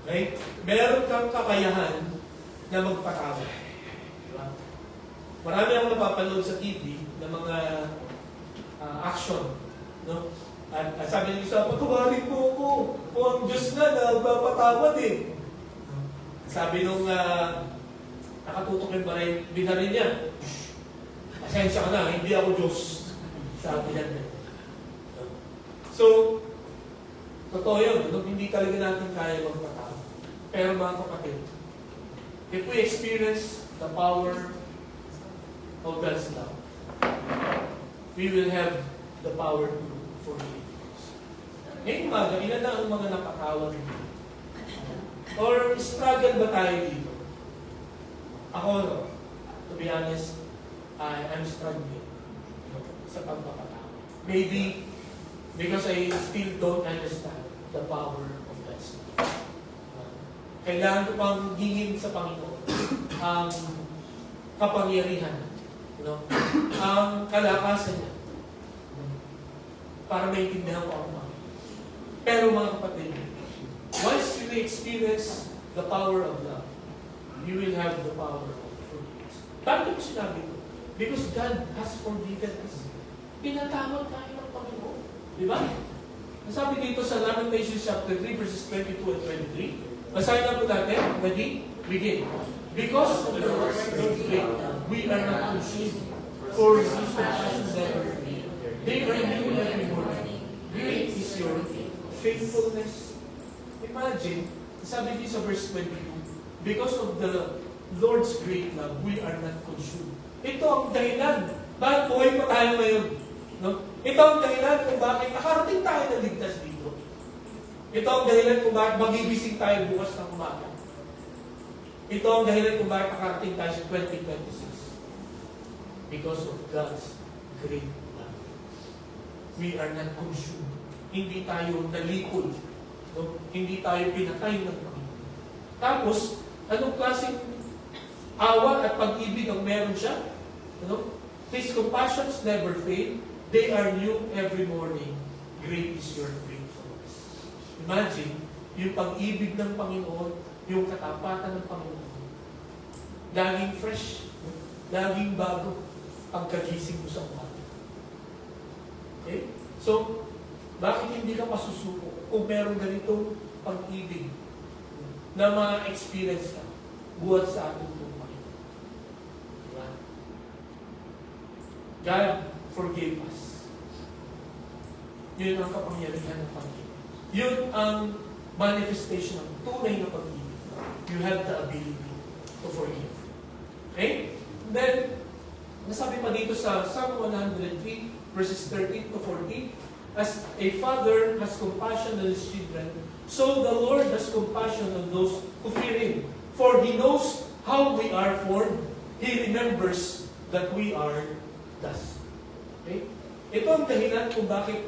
Right? Meron kang kakayahan na magpatawad. Diba? Marami akong napapanood sa TV ng mga action. No? At sabi ng isa, pagkawarin mo ako. O ang Diyos na nagpapatawad eh. Sabi nung nakatutok yung binarin niya, pasensya ka na, hindi ako Diyos. Sabi niya. So, totoo yun. Hindi talaga natin kaya magpatawad. Pero mga kapatid, if we experience the power of God's love, we will have the power to forgive. Ngayong umaga, ilan na ang mga napatawad Or struggle ba tayo dito? Ako, no, to be honest, I'm struggling sa pagpapatao. Maybe because I still don't understand the power of God's love. Kailangan ko pang hingin sa Panginoon ang kapangyarihan, ang kalakasan niya, para maintindihan ko ang Panginoon. Pero mga kapatid, once you experience the power of love, you will have the power of forgiveness. Bakit ko sinabi ko? Because God has forgiven us. Pinatawad tayo ng Panginoon. Di ba? Nasabi dito sa Lamentations chapter 3, verses 22 and 23. Basahin na po natin. Ready? Begin. Because of the Lord's great love, we are not consumed, for His compassions never fail. They are new every morning. Great is your faithfulness. Imagine, sabi dito sa verse 22, because of the Lord's great love, we are not consumed. Ito ang dahilan. Bakit buhay pa tayo ngayon? No? Ito ang dahilan kung bakit nakarating tayo na ligtas dito. Ito ang dahilan kung bakit magigising tayo bukas ng umaga. Ito ang dahilan kung bakit nakarating tayo sa 2026. Because of God's great love. We are not consumed. Hindi tayo nalikod. No? Hindi tayo pinatay ng Panginoon. Tapos, anong klaseng awa at pag-ibig ang meron siya? Ano? His compassions never fail. They are new every morning. Great is your faithfulness. Imagine, yung pag-ibig ng Panginoon, yung katapatan ng Panginoon. Laging fresh, laging bago, pagkagising mo sa umaga. Okay? So, bakit hindi ka masusuko kung meron ganitong pag-ibig na ma-experience ka buhat sa ating buhay? Diba? God forgave us. Yun ang kapangyarihan ng pag-ibig. Yun ang manifestation ng tunay na pag-ibig. You have the ability to forgive. Okay? And then, nasabi pa dito sa Psalm 103, verses 13 to 14, as a father has compassion on his children, so the Lord has compassion on those who fear Him. For He knows how we are formed. He remembers that we are dust. Okay? Ito ang dahilan kung bakit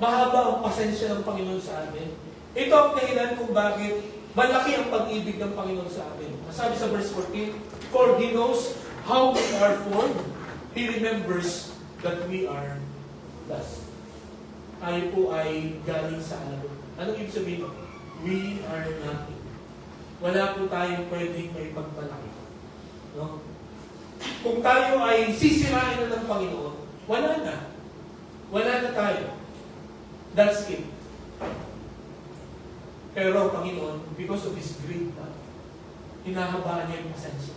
mahaba ang pasensya ng Panginoon sa atin. Ito ang dahilan kung bakit malaki ang pag-ibig ng Panginoon sa atin. Masabi sa verse 14, for He knows how we are formed. He remembers that we are dust. Tayo po ay galing sa alabok. Anong ibig sabihin? We are nothing. Wala po tayong pwedeng may pagpalaki. No? Kung tayo ay sisirain na ng Panginoon, wala na. Wala na tayo. That's it. Pero Panginoon, because of His great love, hinahabaan niya yung pasensya.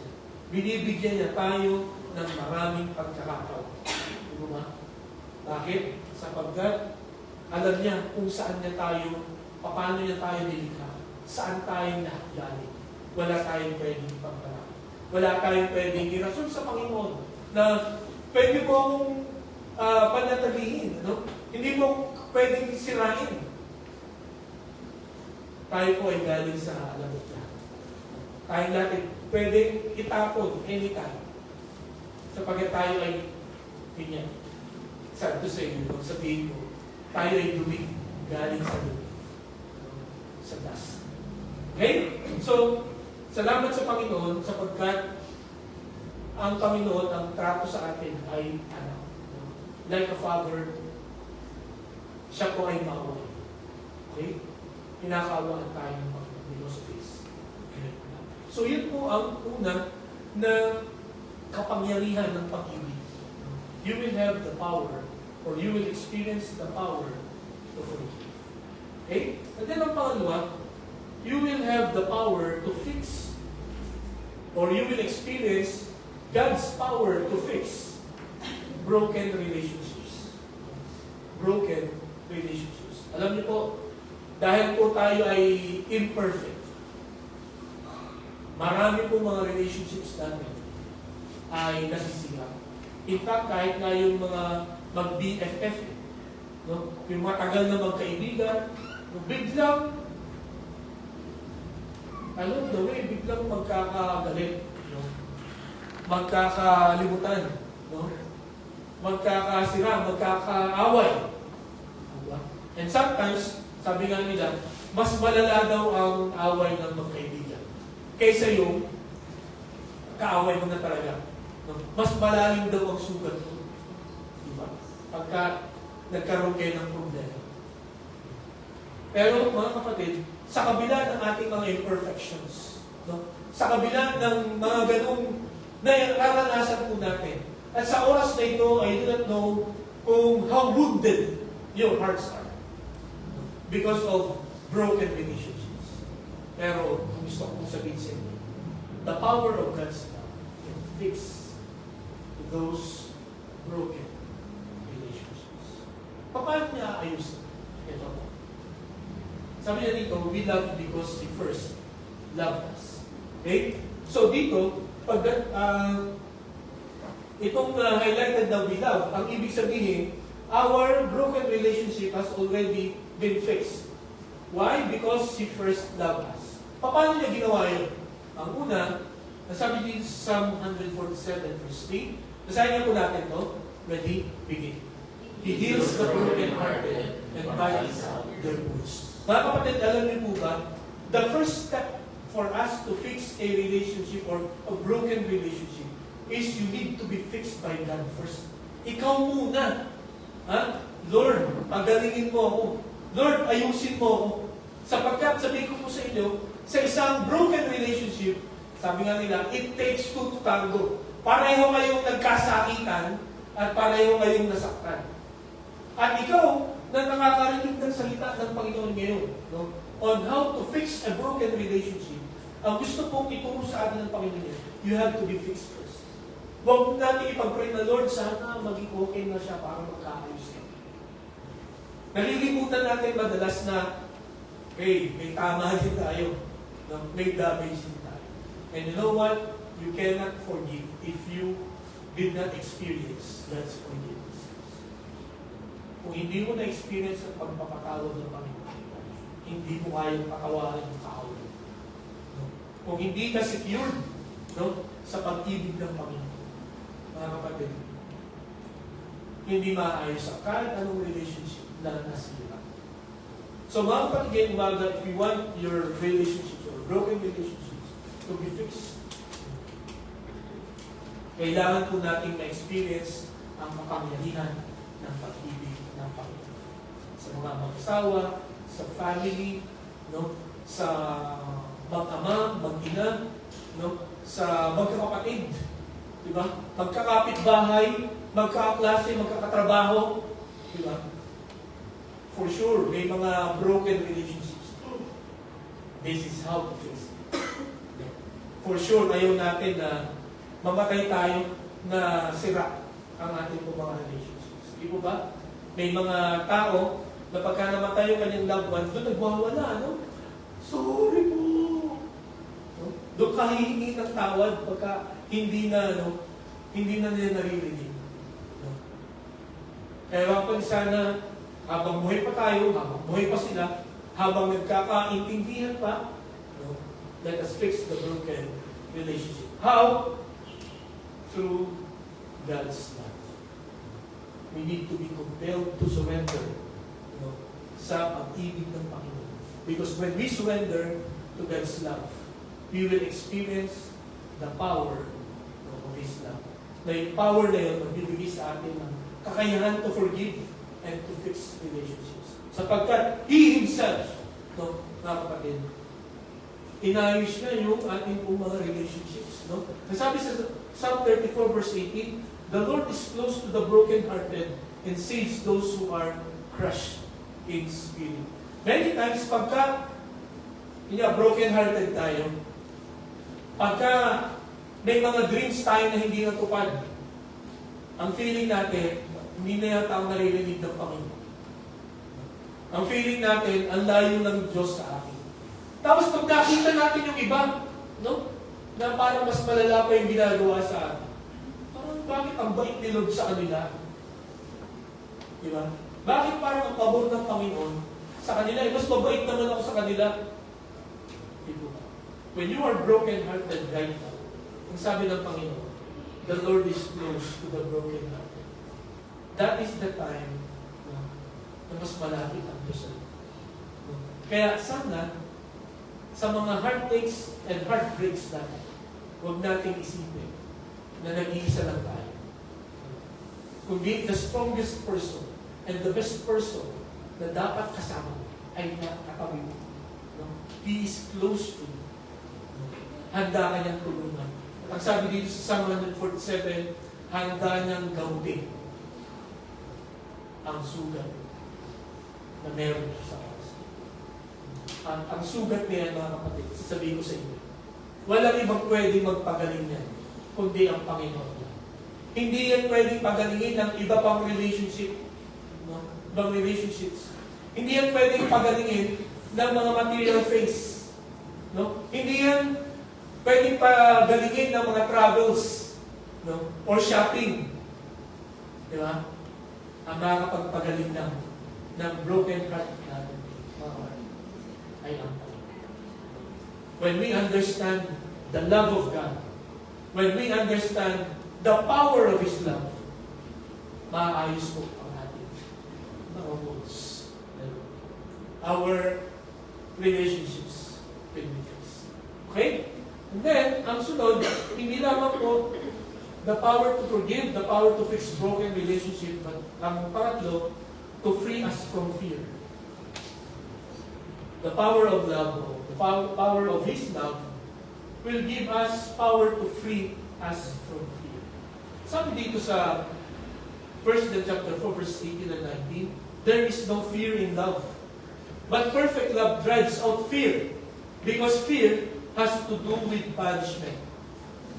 Binibigyan niya tayo ng maraming pagkakataon. Diba ba? Bakit? Sapagkat alam niya kung saan niya tayo, paano niya tayo nilikha, saan tayo nakagaling. Wala tayong pwedeng pagpalaki. Wala tayong pwedeng irason sa Panginoon na pwede mo akong panatalihin. No? Hindi mo pwedeng sirain. Tayo po ay galing sa alabok na. Tayo natin pwede itapon anytime. Sapagkat tayo ay ganyan. Sabi ko sa inyo, sabihin ko, tayo ay dumi galing sa dumi. Sa dust. Okay? So, salamat sa Panginoon sapagkat ang Panginoon, ang trato sa atin ay anak. Like a father, siya po ay maaway. Okay? Kinakawaan tayo ng Panginoon because of His great love. So, yun po ang una na kapangyarihan ng pag-ibig. You will have the power or you will experience the power to forgive. Okay? And then ang pangalawa, you will have the power to fix or you will experience God's power to fix broken relationships. Broken relationships. Alam niyo po, dahil po tayo ay imperfect, marami po mga relationships natin ay nasisira. In fact, kahit nga yung mga mag-BFF, no? Yung matagal na magkaibigan, biglang along the way, biglang magkakagalit, no? Magkakalimutan, no? Magkakasira, magkakaaway. Diba? And sometimes, sabi nga nila, mas malala daw ang away ng magkaibigan kaysa yung kaaway mo na talaga. No? Mas malalim daw ang sugat mo. Diba? Pagka nagkaroon kayo ng problema. Pero mga kapatid, sa kabila ng ating mga imperfections, no? Sa kabila ng mga ganung nararanasan po natin, at sa oras na ito, I do not know kung how wounded your hearts are because of broken relationships. Pero, gusto kong sabihin sa inyo, the power of God's love can fix those broken relationships. Paano niya ayusin? Ito po. Sabi niya dito, we love because He first loved us. Okay? So dito, pag itong highlighted na we love, ang ibig sabihin, our broken relationship has already been fixed. Why? Because He first loved us. Paano niya ginawa yun? Ang una, nasabi dito sa Psalm 147 verse 3, basahin niya po natin to. Ready? Begin. He heals the broken-hearted and binds their wounds. Mga kapatid, alam niyo po ba, the first step for us to fix a relationship or a broken relationship is you need to be fixed by God first. Ikaw muna. Ha? Lord, pagalingin mo ako. Lord, ayusin mo ako. Sapagkat, sabihin ko po sa inyo, sa isang broken relationship, sabi nga nila, it takes two to tango. Pareho kayong nagkasakitan at pareho kayong nasaktan. At ikaw, na nakakarinig ng salita ng Panginoon ngayon, no? On how to fix a broken relationship, ang gusto pong ituro sa atin ng Panginoon, you have to be fixed first. Huwag natin ipag-pray na, Lord, sana maging okay na siya para magkaayos na. Nalilimutan natin madalas na, hey, may tama din tayo. No? May damage din tayo. And you know what? You cannot forgive if you did not experience God's forgiveness. Kung hindi mo na-experience ang pagpapatawad ng Panginoon, hindi mo kayang patawarin ng tao. No? Kung hindi ka secured, no, sa pag-ibig ng Panginoon, mga kapatid, hindi maayos ang kahit anong relationship na nasira. So mga kapatid, umaga, if you want your relationships or broken relationships to be fixed, kailangan po natin ma-experience ang makapangyarihan ng pag-ibig ng Panginoon. Sa mga mag-asawa, sa family, no, sa mag-ama, mag-ina, no, sa magkakapatid, di ba? Magkakapit-bahay, magkakaklase, magkakatrabaho, di ba? For sure, may mga broken relationships. This is how to fix it. For sure, ayaw natin na mamatay tayo na sira ang ating mga relationships. Di po ba? May mga tao na pagka namatay yung kanyang loved one, doon nagwawala, no? Sorry po. No? Doon ka hihingi ng tawad pagka hindi na, no? Hindi na nila naririnig. No? Kaya pa sana, habang buhay pa tayo, habang buhay pa sila, habang nagkakaintindihan pa, no? Let us fix the broken relationship. How? Through God's love. We need to be compelled to surrender, you know, sa pag-ibig ng Panginoon. Because when we surrender to God's love, we will experience the power of His love. Na yung power na yun, magbibigay sa atin ng kakayahan to forgive and to fix relationships. Sapagkat He Himself, no, mga kapatid, inayos niya yung ating mga relationships. No? Nasabi sa Psalm 34 verse 18, the Lord is close to the brokenhearted and saves those who are crushed in spirit. Many times, pagka brokenhearted tayo, pagka may mga dreams tayo na hindi natupad, ang feeling natin, hindi na yata ang naririnig ng Panginoon. Ang feeling natin, ang layo ng Diyos sa akin. Tapos pag nakita natin yung iba, no? Na parang mas malala pa yung ginagawa sa atin. Parang bakit ang bait ni Lord sa kanila? Diba? Bakit parang ang pabor ng Panginoon sa kanila? Mas mabait naman ako sa kanila. Diba? when you are broken-hearted right now, ang sabi ng Panginoon, the Lord is close to the broken-hearted. That is the time na mas malapit ang Diyos. Kaya sana, sa mga heartaches and heartbreaks natin, huwag natin isipin na nag-iisa lang tayo. Kundi the strongest person and the best person na dapat kasama ay nakakatabi mo. He is close to you. Handa ka niyang tulungan. Ang sabi dito sa Psalm 147, handa niyang gawin ang sugat na meron sa oras. Ang sugat niya, mga kapatid, sasabihin ko sa inyo, walang ibang pwede magpagaling niyan, kundi ang Panginoon niya. Hindi yan pwedeng pagalingin ng iba pang relationship, no? Ibang relationships. Hindi yan pwedeng pagalingin ng mga material things. No? Hindi yan pwedeng pagalingin ng mga travels, no? Or shopping. Di ba? Ang makakapagpagaling ng broken heart natin, ay ang Panginoon. When we understand the love of God, when we understand the power of His love, maayos po ang ating mga moods. Our relationships with Christ. Okay? And then, ang sunod, hindi lamang po the power to forgive, the power to fix broken relationship, but ang pangatlo, to free us from fear. The power of love, the power of His love, will give us power to free us from fear. Sabi dito sa 1 John chapter 4, verse 18 and 19, there is no fear in love. But perfect love drives out fear, because fear has to do with punishment.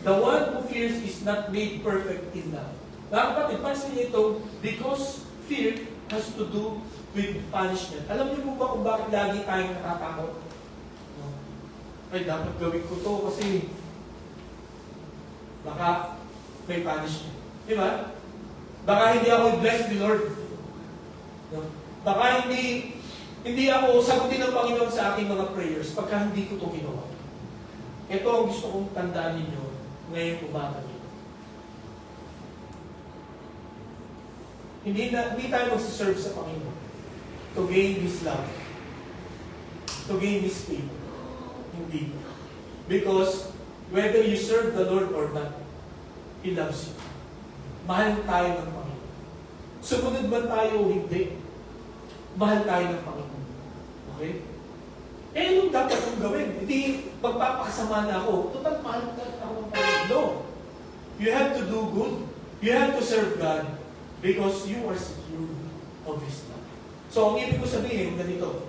The one who fears is not made perfect in love. Dapat ipansin niyo ito, because fear has to do with punishment. Alam niyo po ba kung bakit lagi tayong natatakot? No? Ay, dapat gawin ko to kasi baka may punishment. Di ba? Baka hindi ako blessed ni Lord. No? Baka hindi ako sagutin ng Panginoon sa aking mga prayers pagka hindi ko ito ginawa. Ito ang gusto kong tandaan ninyo ngayong umaga nito. Hindi tayo magsiserve sa Panginoon to gain His love, to gain His favor. Hindi. Because whether you serve the Lord or not, He loves you. Mahal tayo ng Panginoon. Sumunod man tayo o hindi, mahal tayo ng Panginoon. Okay? Eh, anong dapat kong gawin? Hindi magpapakasama na ako. Total, mahal ako ng Panginoon. No. You have to do good. You have to serve God because you are secure of His love. So, ang ibig ko sabihin, ganito.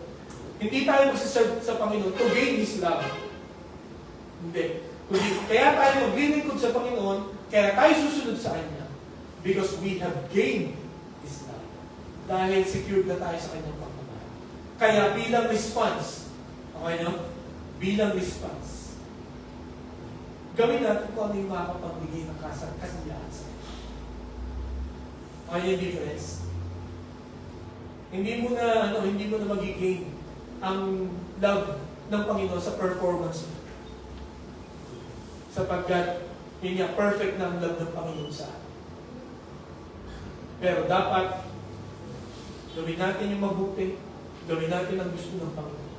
Hindi tayo magsiserve sa Panginoon to gain His love. Hindi. Kundi, kaya tayo maglilingkod sa Panginoon, kaya tayo susunod sa Kanya. Because we have gained His love. Dahil secured na tayo sa Kanyang pagmamahal. Kaya bilang response, okay no? Bilang response, gawin natin kung ano yung makapagbigay ng kasiyahan sa Kanya. Okay yung difference? Hindi mo na magiging ang love ng Panginoon sa performance mo. Sapagkat, yun nga, perfect na ang love ng Panginoon sa atin. Pero dapat, gawin natin yung mabuti, gawin natin ang gusto ng Panginoon.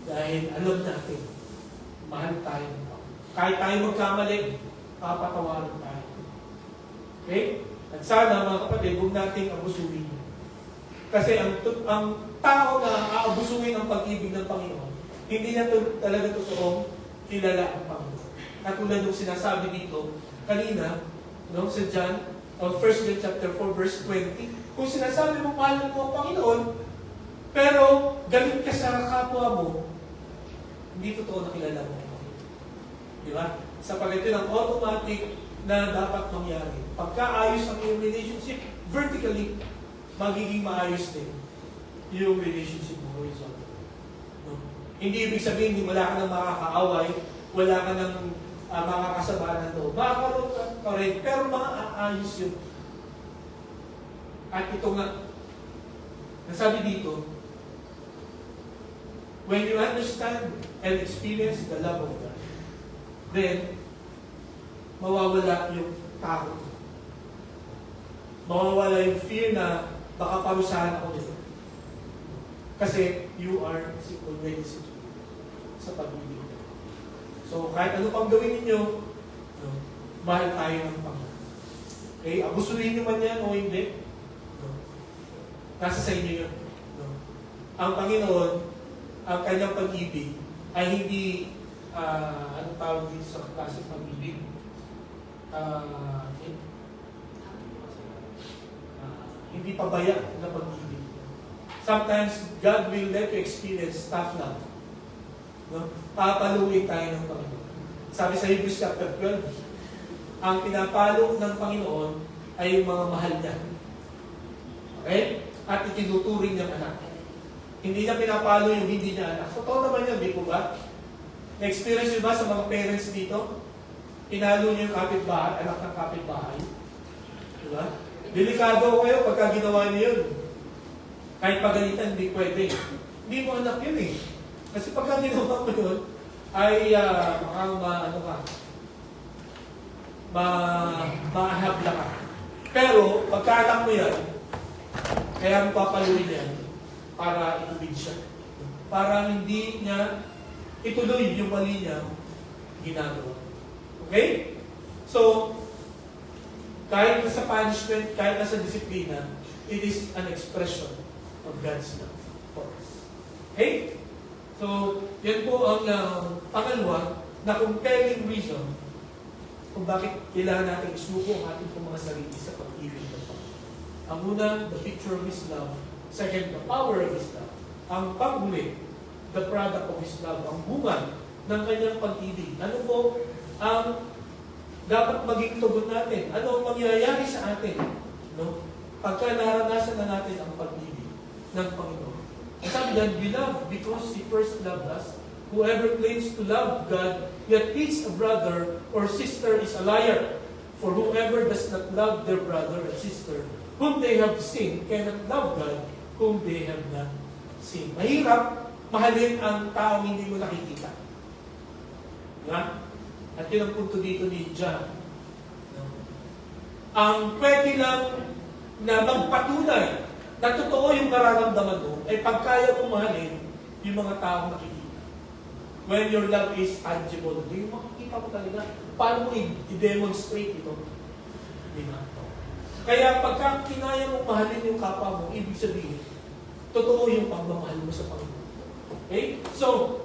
Dahil alam natin, mahal tayo ng Panginoon. Kahit tayo magkamali, papatawarin tayo. Okay? At sana, mga kapatid, huwag natin abusuhin yun. Kasi ang tao na aabusuhin ang pag-ibig ng Panginoon, hindi niya talaga totoong kilala ang Panginoon. Katulad ng sinasabi dito kanina, no, sa John, 1 John chapter 4, verse 20, kung sinasabi mo, mahal mo ang Panginoon, pero galit ka sa kapwa mo, hindi totoo na kilala mo ang Panginoon. Di ba? Sapagkat yun ang automatic na dapat mangyari. Pagkaayos ang iyong relationship, vertically, magiging maayos din yung relationship mo horizontal. No? Hindi ibig sabihin, wala ka nang makakaaway, wala ka nang makakasabahan to. Makakaroon ka rin, pero maaayos yun. At ito nga, nasabi dito, when you understand and experience the love of God, then mawawala yung takot. Mawawala yung fear na baka parusahan ako nito. Kasi you are already secure sa pag-ibig. So kahit ano pang gawin ninyo, no, mahal tayo ng Panginoon. Okay? Abusuhin nyo man yan o hindi. No? Nasa sa inyo yun. No? Ang Panginoon, ang kanyang pag-ibig ay hindi, anong tawag dito sa klase ng pag-ibig? Hindi pabaya na pag-ibig. Sometimes, God will let you experience tough love. No? Papaluin tayo ng Panginoon. Sabi sa Hebrews chapter 12, ang pinapalo ng Panginoon ay yung mga mahal niya. Okay? At itinuturing niyang anak. Hindi niya pinapalo yung hindi niya anak. Totoo naman yun, di po ba? Na-experience niyo ba sa mga parents dito? Pinalo niyo yung kapitbahay, anak ng kapitbahay. Diba? Delikado kayo pagka ginawa niyo yun. Kahit pagalitan, hindi pwede. Hindi mo anak yun eh. Kasi pagka ginawa mo yun, ay maahabla ka. Pero, pagka anak mo yan, kaya mo papaluin yan para itubig siya. Para hindi niya ituloy yung mali niya ginagawa. Okay? So, kahit sa punishment, kahit sa disiplina, it is an expression of God's love for us. Okay? So, yan po ang pangalawa na compelling reason kung bakit kailangan natin isuko ang ating mga sarili sa pag-ibig ng Panginoon. Ang una, the picture of His love. Second, the power of His love. Ang pag-uli, the product of His love. Ang bunga ng kanyang pag-ibig. Ano po ang dapat maging tugon natin? Ano ang mangyayari sa atin? No? Pagka naranasan na natin ang pag-ibig ng Panginoon. Ang sabi dyan, we love because He first loved us. Whoever claims to love God, yet hates a brother or sister is a liar. For whoever does not love their brother or sister, whom they have seen, cannot love God, whom they have not seen. Mahirap mahalin ang taong hindi mo nakikita. Diba? At yun ang punto dito ni John. Ang pwede lang na magpatunay na totoo yung nararamdaman mo ay pagkaya mo mahalin yung mga taong nakikita. When your love is tangible, yung makikita mo talaga, paano mo i-demonstrate ito? Diba? Kaya pagka kinaya mo mahalin yung kapwa mo, ibig sabihin, totoo yung pagmamahal mo sa Panginoon. Okay? So,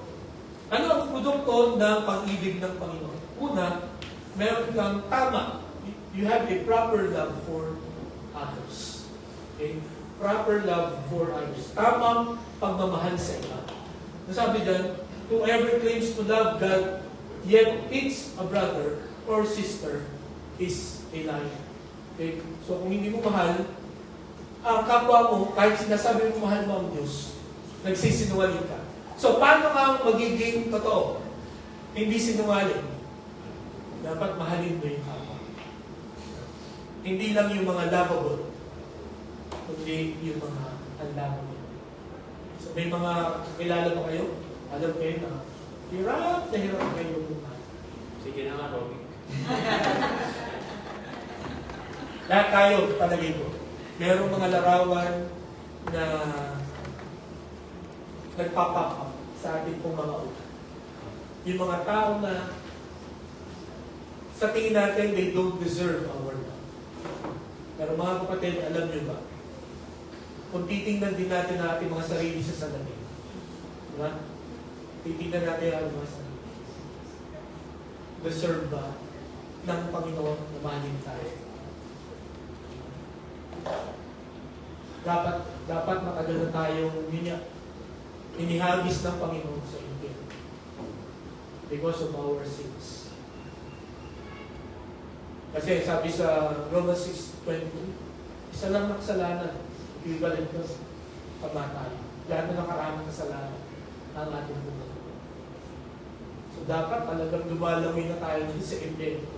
ano ang produkto ng pag-ibig ng Panginoon? Una, meron kang tama. You have a proper love for others. Okay? Proper love for others. Tamang pagmamahal sa iba. Nasabi dyan, whoever claims to love God, yet hates a brother or sister, is a liar. Okay? So kung hindi mo mahal, ang kapwa mo, kahit sinasabi mo mahal mo ang Diyos, nagsisinungaling ka. So paano ka magiging totoo? Hindi sinungaling. Dapat mahalin mo yung kapwa. Hindi lang yung mga lovable, kundi yung mga unlovable. So may mga kilala mo kayo, alam kayo na hirap kayo mahal. Sige na nga, Robby. Lahat tayo, palagay ko. Merong mga larawan na nagpapap up sa ating pong mga utak. Yung mga tao na sa tingin natin, they don't deserve our love. Pero mga kapatid, alam nyo ba? Kung titingnan din natin ang ating mga sarili sa salamin. Diba? Titingnan natin ang mga sarili. Deserve ba ng Panginoon na mahalin tayo? Dapat matagal na tayong inihagis ng Panginoon sa impyerno because of our sins. Kasi sabi sa Romans 6:20, isa lang ng kasalanan, equivalent to pamatayan. Gano'n na karaming kasalanan ang ating buhay. So dapat talagang lumalawin na tayo sa impyerno.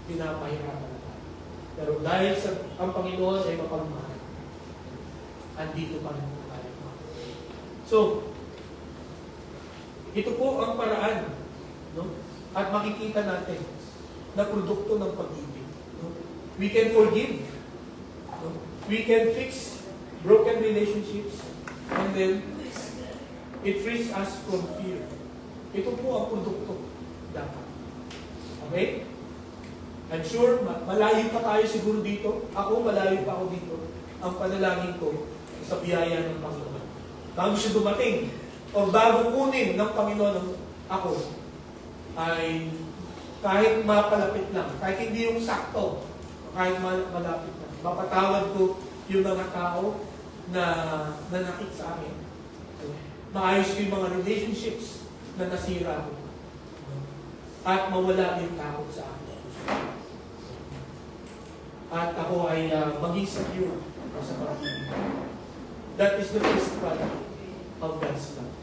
Pinapahirapan na tayo. Pero dahil ang Panginoon ay mapagmahal, andito pa rin tayo. So, Ito po ang paraan, no? At makikita natin na produkto ng pag-ibig. No? We can forgive. No? We can fix broken relationships. And then, it frees us from fear. Ito po ang produkto dapat. Okay? I'm sure, malayo pa tayo siguro dito. Ako, malayo pa ako dito. Ang panalangin ko sa biyaya ng Panginoon. Bago siya dumating, o bago kunin ng Panginoon ako, ay kahit mapalapit lang, kahit hindi yung sakto, kahit malapit lang, mapatawad ko yung mga tao na nanakit sa akin. Maayos ko yung mga relationships na nasira ko. At mawala yung takot sa akin. At ako ay maging secure sa pag-ibig. That is the first product of God's love.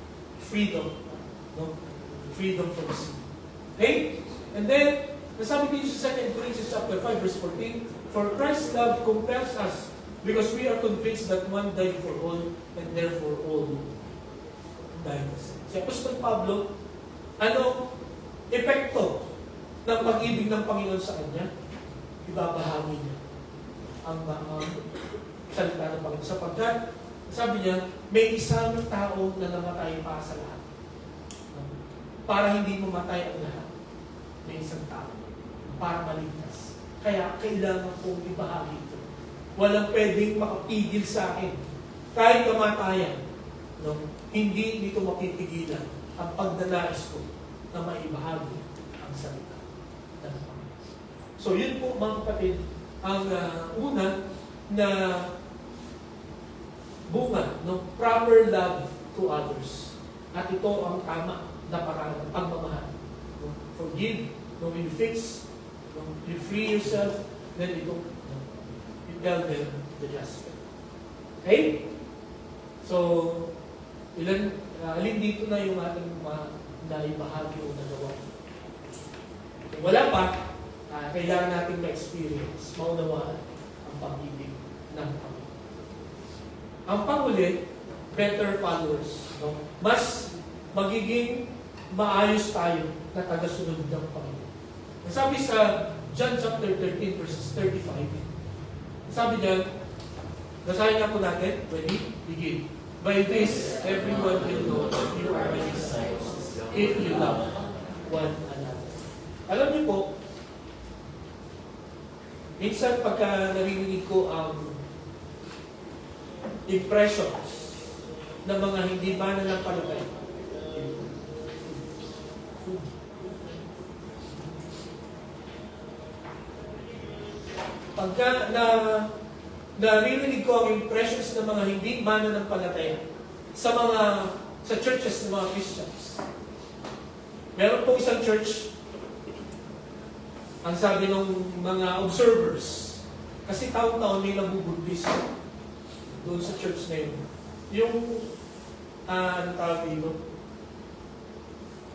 Freedom. No? Freedom from sin. Okay? And then, nasabi dito sa 2 Corinthians chapter 5, verse 14, for Christ's love compels us because we are convinced that one died for all and therefore all died. Si Apostol Pablo, ano epekto ng pag-ibig ng Panginoon sa kanya? Ibabahagi niya ang salita ng Panginoon. Sapagkat, sabi niya, may isang tao na namatay para sa lahat. Para hindi mamatay ang lahat. May isang tao para maligtas. Kaya kailangan kong ibahagi ito. Walang pwedeng makapigil sa akin. Kahit kamatayan, no? Hindi nito mapipigilan ang pagdanais ko na maibahagi ang salita ng Panginoon. So yun po mga kapatid, ang una na bunga ng proper love to others. At ito ang tama na paraan ng pagmamahal. No? Forgive, no? You fix, no? You free yourself, then ito, no? You tell them the gospel. Okay? So, alin dito na yung ating naibahagi o nagawa. Kung wala pa, kailangan natin ma-experience, maunawaan ang pag-ibig ng Panginoon. Ang panghuli, better followers. No? Mas magiging maayos tayo na tagasunod ng Panginoon. Sabi sa John chapter 13 verses 35, sabi niya, nasahin na po natin, ready? Begin. By this, everyone will know that you are my disciples if you love one another. Alam niyo po, minsan pagka narinig ko ang impressions ng mga hindi mananampalataya, pagka naririnig ko ang impressions ng mga hindi mananampalataya sa churches ng mga Christians. Meron pong isang church, ang sabi ng mga observers, kasi taon-taon may nabubuntis doon sa church na yun. Yung, anong tawag dito?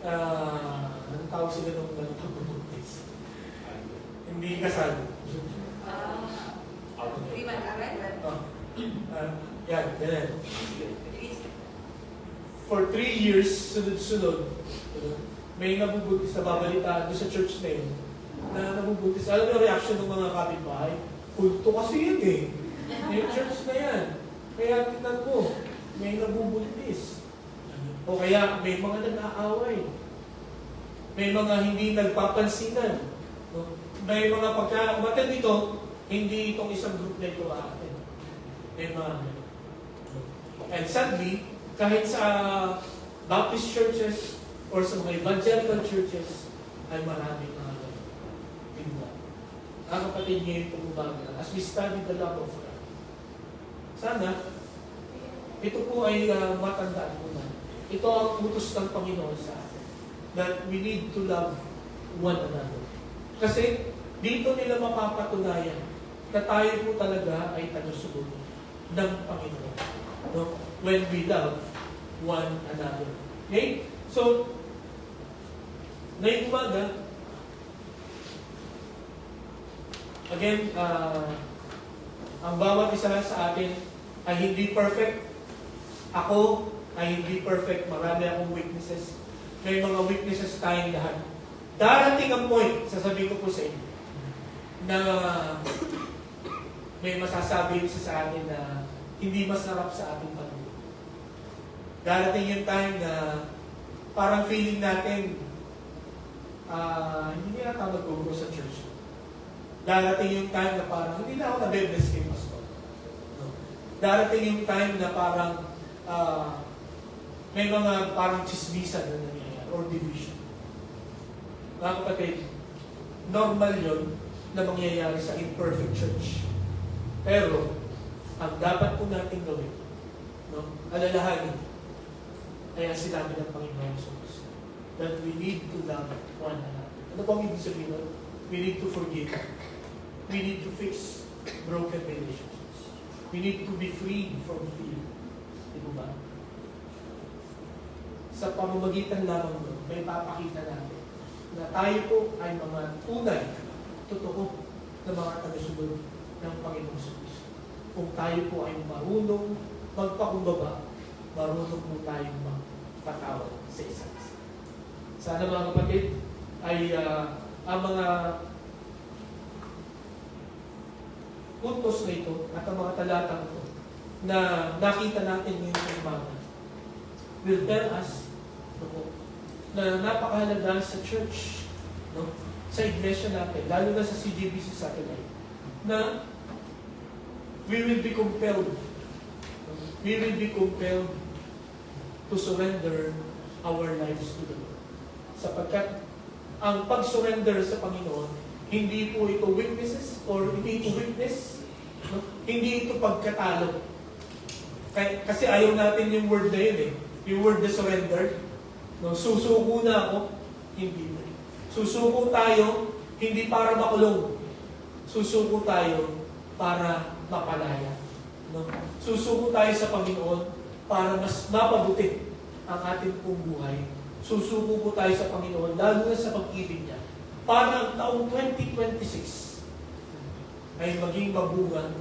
Anong tawag sila nung nabubuntis? Hindi kasal. Yan, ganyan. For 3 years, sunod-sunod, may nabubuntis na babalitaan doon sa church na yun, na nabubuntis. Alam mo yung reaction ng mga kapitbahay? Kulto kasi yun eh. Yung church na yan. Kaya tingnan mo, may nabubuntis. O kaya may mga nag-aaway. May mga hindi nagpapansinan. May mga pagka-umatan dito, hindi itong isang group na ito aatin. May mga and sadly, kahit sa Baptist churches or sa mga evangelical churches, ay maraming mga tingnan. Ang kapatid niya yung pag-umaga, as we study the love of God, sana, ito po ay matandaan mo na. Ito ang utos ng Panginoon sa atin. That we need to love one another. Kasi dito nila mapapatunayan na tayo po talaga ay tanusunod ng Panginoon. No? When we love one another. Okay? So, ngayong umaga, again, ang bawat isa sa atin ay hindi perfect. Ako ay hindi perfect. Marami akong weaknesses. May mga weaknesses tayong lahat. Darating ang point, sasabihin ko po sa inyo, na may masasabi yung sa atin na hindi masarap sa ating pamilya. Darating yung time na parang feeling natin, hindi yata mag-go sa church. Darating yung time na parang hindi na ako nabe-bless kay pastor. No. Darating yung time na parang may mga parang chismisan na nangyayari or division. Mga kapatid, normal yun na mangyayari sa imperfect church. Pero, ang dapat po natin gawin, no, alalahanin, kaya sinabi ng Panginoon Jesus, that we need to love one another. Ano bang ibig sabihin nun? We need to forgive. We need to fix broken relationships. We need to be free from fear. Di ba? Sa pamamagitan lamang doon, may papakita natin na tayo po ay mga tunay, totoo, na mga tagasunod ng Panginoong Jesus. Kung tayo po ay marunong magpakumbaba, marunong po tayong magpatawad sa isa't isa. Sana mga kapatid ay ang mga puntos na ito at ang mga talatang ito na nakita natin ngayon sa umaga will tell us na napakahalaga sa church, no? Sa iglesia natin, lalo na sa CGBC Satellite, na we will be compelled to surrender our lives to the Lord. Sapagkat ang pag-surrender sa Panginoon, hindi po ito weaknesses or hindi ito weakness, no? Hindi ito pagkatalo. Kasi ayaw natin yung word na yun eh. Yung word na surrender. No? Susuko na ako, hindi na. Susuko tayo, hindi para makulong. Susuko tayo para mapalaya. No? Susuko tayo sa Panginoon para mas mapabuti ang ating pong buhay. Susuko po tayo sa Panginoon, lalo na sa pag-ibig niya. Para ang taong 2026 ay maging mabunga,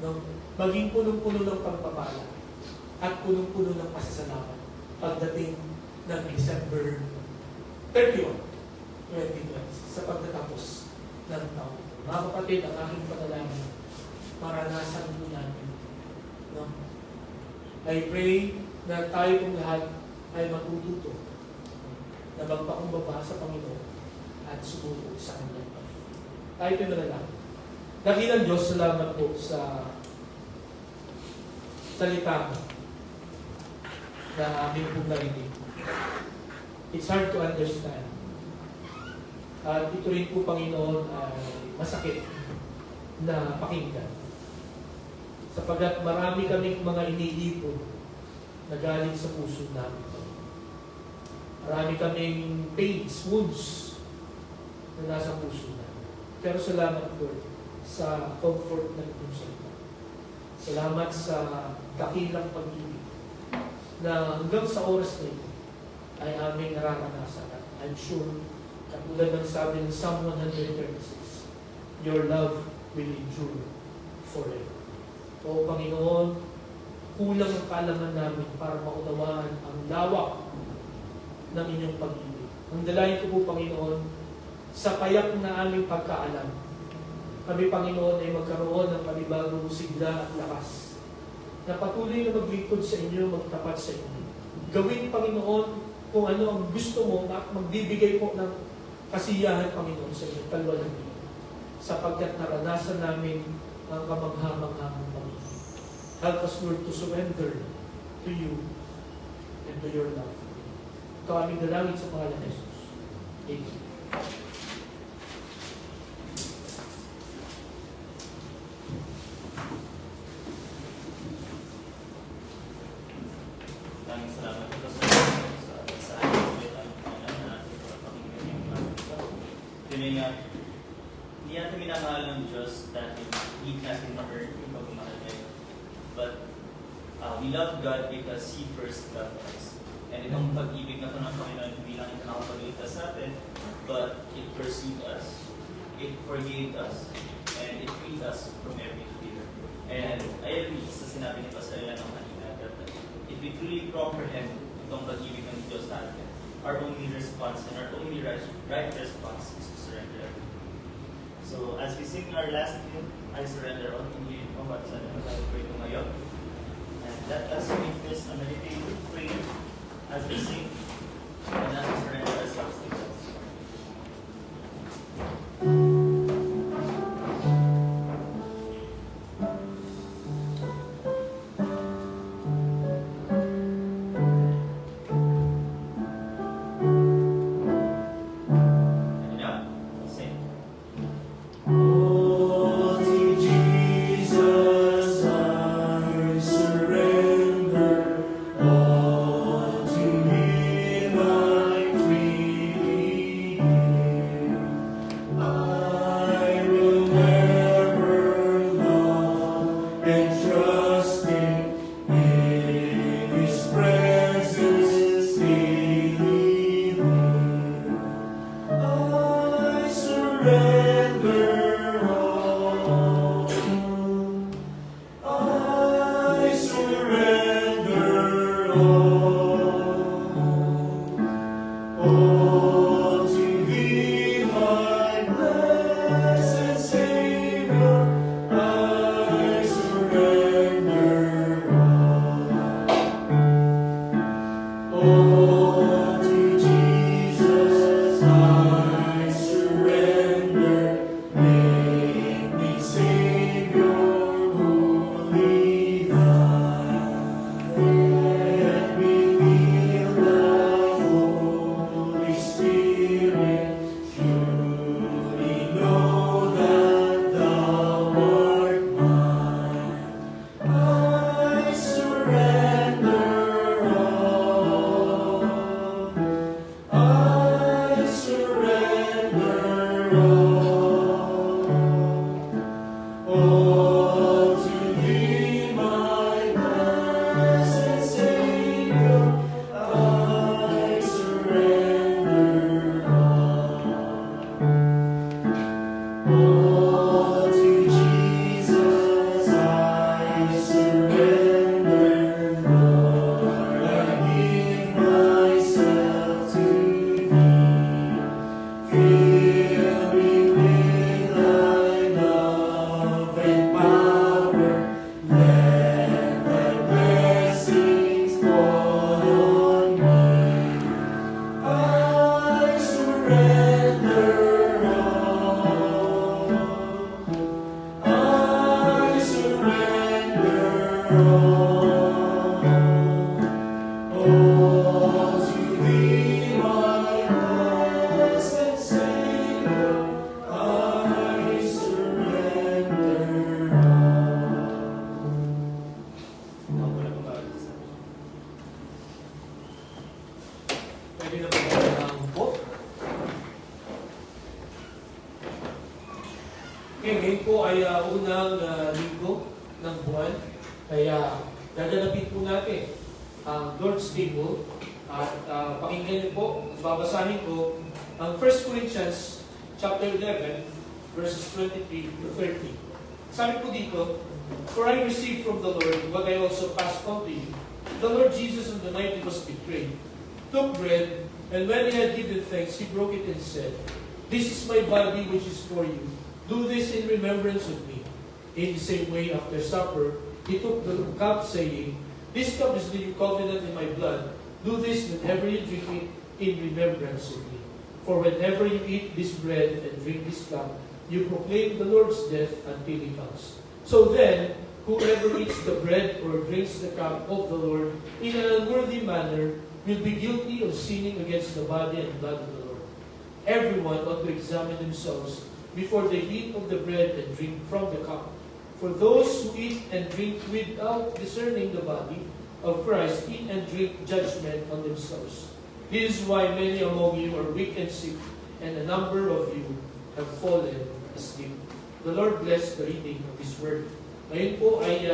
no? Maging punong-puno ng pagpapala at punong-puno ng pasasalamat pagdating ng December 31, 2020, sa pagtatapos ng taon. Mga kapatid, ang aking panalangin, maranasan po natin. No? I pray na tayo pong lahat ay matututo na magpakumbaba sa Panginoon at sumuko sa Kanyang Panginoon. Tayo po manalangin. Dakilang Diyos, salamat po sa salita mo na aming pong narinig. It's hard to understand. At ito rin po, Panginoon, ay masakit na pakinggan. Sapagat marami kaming mga iniipon na galing sa puso namin. Marami kaming pains, wounds na nasa puso namin. Pero salamat, Lord, sa comfort ng iyong salita. Salamat sa dakilang pag-ibig na hanggang sa oras na ito ay aming nararanasan. At I'm sure, katulad ng sabi ng Psalm 136, your love will endure forever. O Panginoon, kulang ang kaalaman namin para maunawaan ang lawak ng inyong pag-ibig. Ang dalayan ko po, Panginoon, sa payak na aming pagkaalam, kami, Panginoon, ay magkaroon ng panibagong sigla at lakas na patuloy na maglingkod sa inyo, magtapat sa inyo. Gawin, Panginoon, kung ano ang gusto mo at magbibigay po ng kasiyahan, Panginoon, sa inyong kalwalhatian. Sapagkat naranasan namin ang kamangha-manghamang Panginoon. Help us, Lord, to surrender to you and to your love. Ito aming dalangin sa pangalan ni Jesus. Amen. Maraming salamat po sa ating na pakinggan yung mga ito. Yun nga, hindi natin minamahal ng Diyos dahil need natin ma-earn yung pagmamahal niya. But we love God because He first loved us. And itong pag-ibig na ito ng Panginoon, hindi lang ito nakapagligtas sa atin, but it pursued us, it forgave us, and it freed us from every fear. And I agree sa sinabi ni Pastor Ilan ng kanina that if we truly comprehend itong pag-ibig ng Diyos natin, our only response and our only right response is to surrender everything. So as we sing our last hymn, I surrender all to you, Lord, sa tayo po ito ngayon. And let us make this a meditative prayer as we sing and as we surrender ourselves to God. And now, sing. Oh, to Jesus I surrender, all to Him I freely give. I will never love and trust Him in His presence daily live. I surrender all. I surrender all. All to Thee, my blessed Savior. I surrender all. All to Jesus I surrender. Make me Savior, wholly Thine. Let me feel Thy Holy Spirit. Truly know that Thou art mine. I surrender all. I surrender all. All to Thee, my blessed Savior. I surrender all. All to Jesus I surrender, Lord. I give myself to Thee. Fill me with Thy love and power. Let Thy blessings fall on me. I surrender all. I surrender all. All to Thee, my blessed Savior. I surrender all. Ako na pag-aaral sa Pwede na po ang po. Okay, ngayon po ay unang linggo ng buwan. Kaya gaganapin po natin ang Lord's Table. At pakinggan niyo po, babasahin ko ang 1 Corinthians chapter 11, verses 23 to 30. Sabi po dito, For I received from the Lord what I also passed on to you. The Lord Jesus, on the night He was betrayed, took bread, and when He had given thanks, He broke it and said, This is my body which is for you. Do this in remembrance of me. In the same way, after supper, He took the cup, saying, This cup is the new covenant in my blood. Do this whenever you drink it in remembrance of me. For whenever you eat this bread and drink this cup, you proclaim the Lord's death until He comes. So then, whoever eats the bread or drinks the cup of the Lord in an unworthy manner will be guilty of sinning against the body and blood of the Lord. Everyone ought to examine themselves before they eat of the bread and drink from the cup. For those who eat and drink without discerning the body of Christ eat and drink judgment on themselves. This is why many among you are weak and sick, and a number of you have fallen asleep. The Lord bless the reading of His Word. Ngayon po ay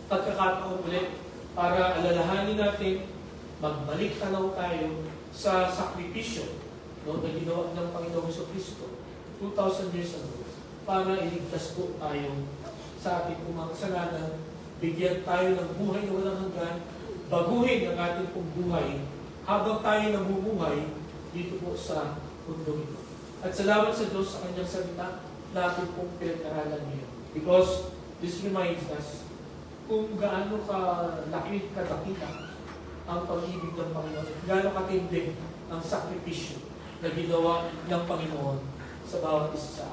pagkakataon ulit para alalahanin natin, magbalik tanaw tayo sa sakripisyo na ginawa ng Panginoong Jesucristo 2,000 years ago para iligtas po tayo sa ating mga kasalanan, bigyan tayo ng buhay na walang hanggan, baguhin ang ating pong buhay habang tayo nabubuhay dito po sa mundo ito. At salamat sa Diyos sa kanyang salita natin pong pinag-aralan ngayon. Because this reminds us kung gaano kalaki, kadakita ang pag-ibig ng Panginoon, gaano katindi ang sakripisyo na ginawa ng Panginoon sa bawat isa sa atin.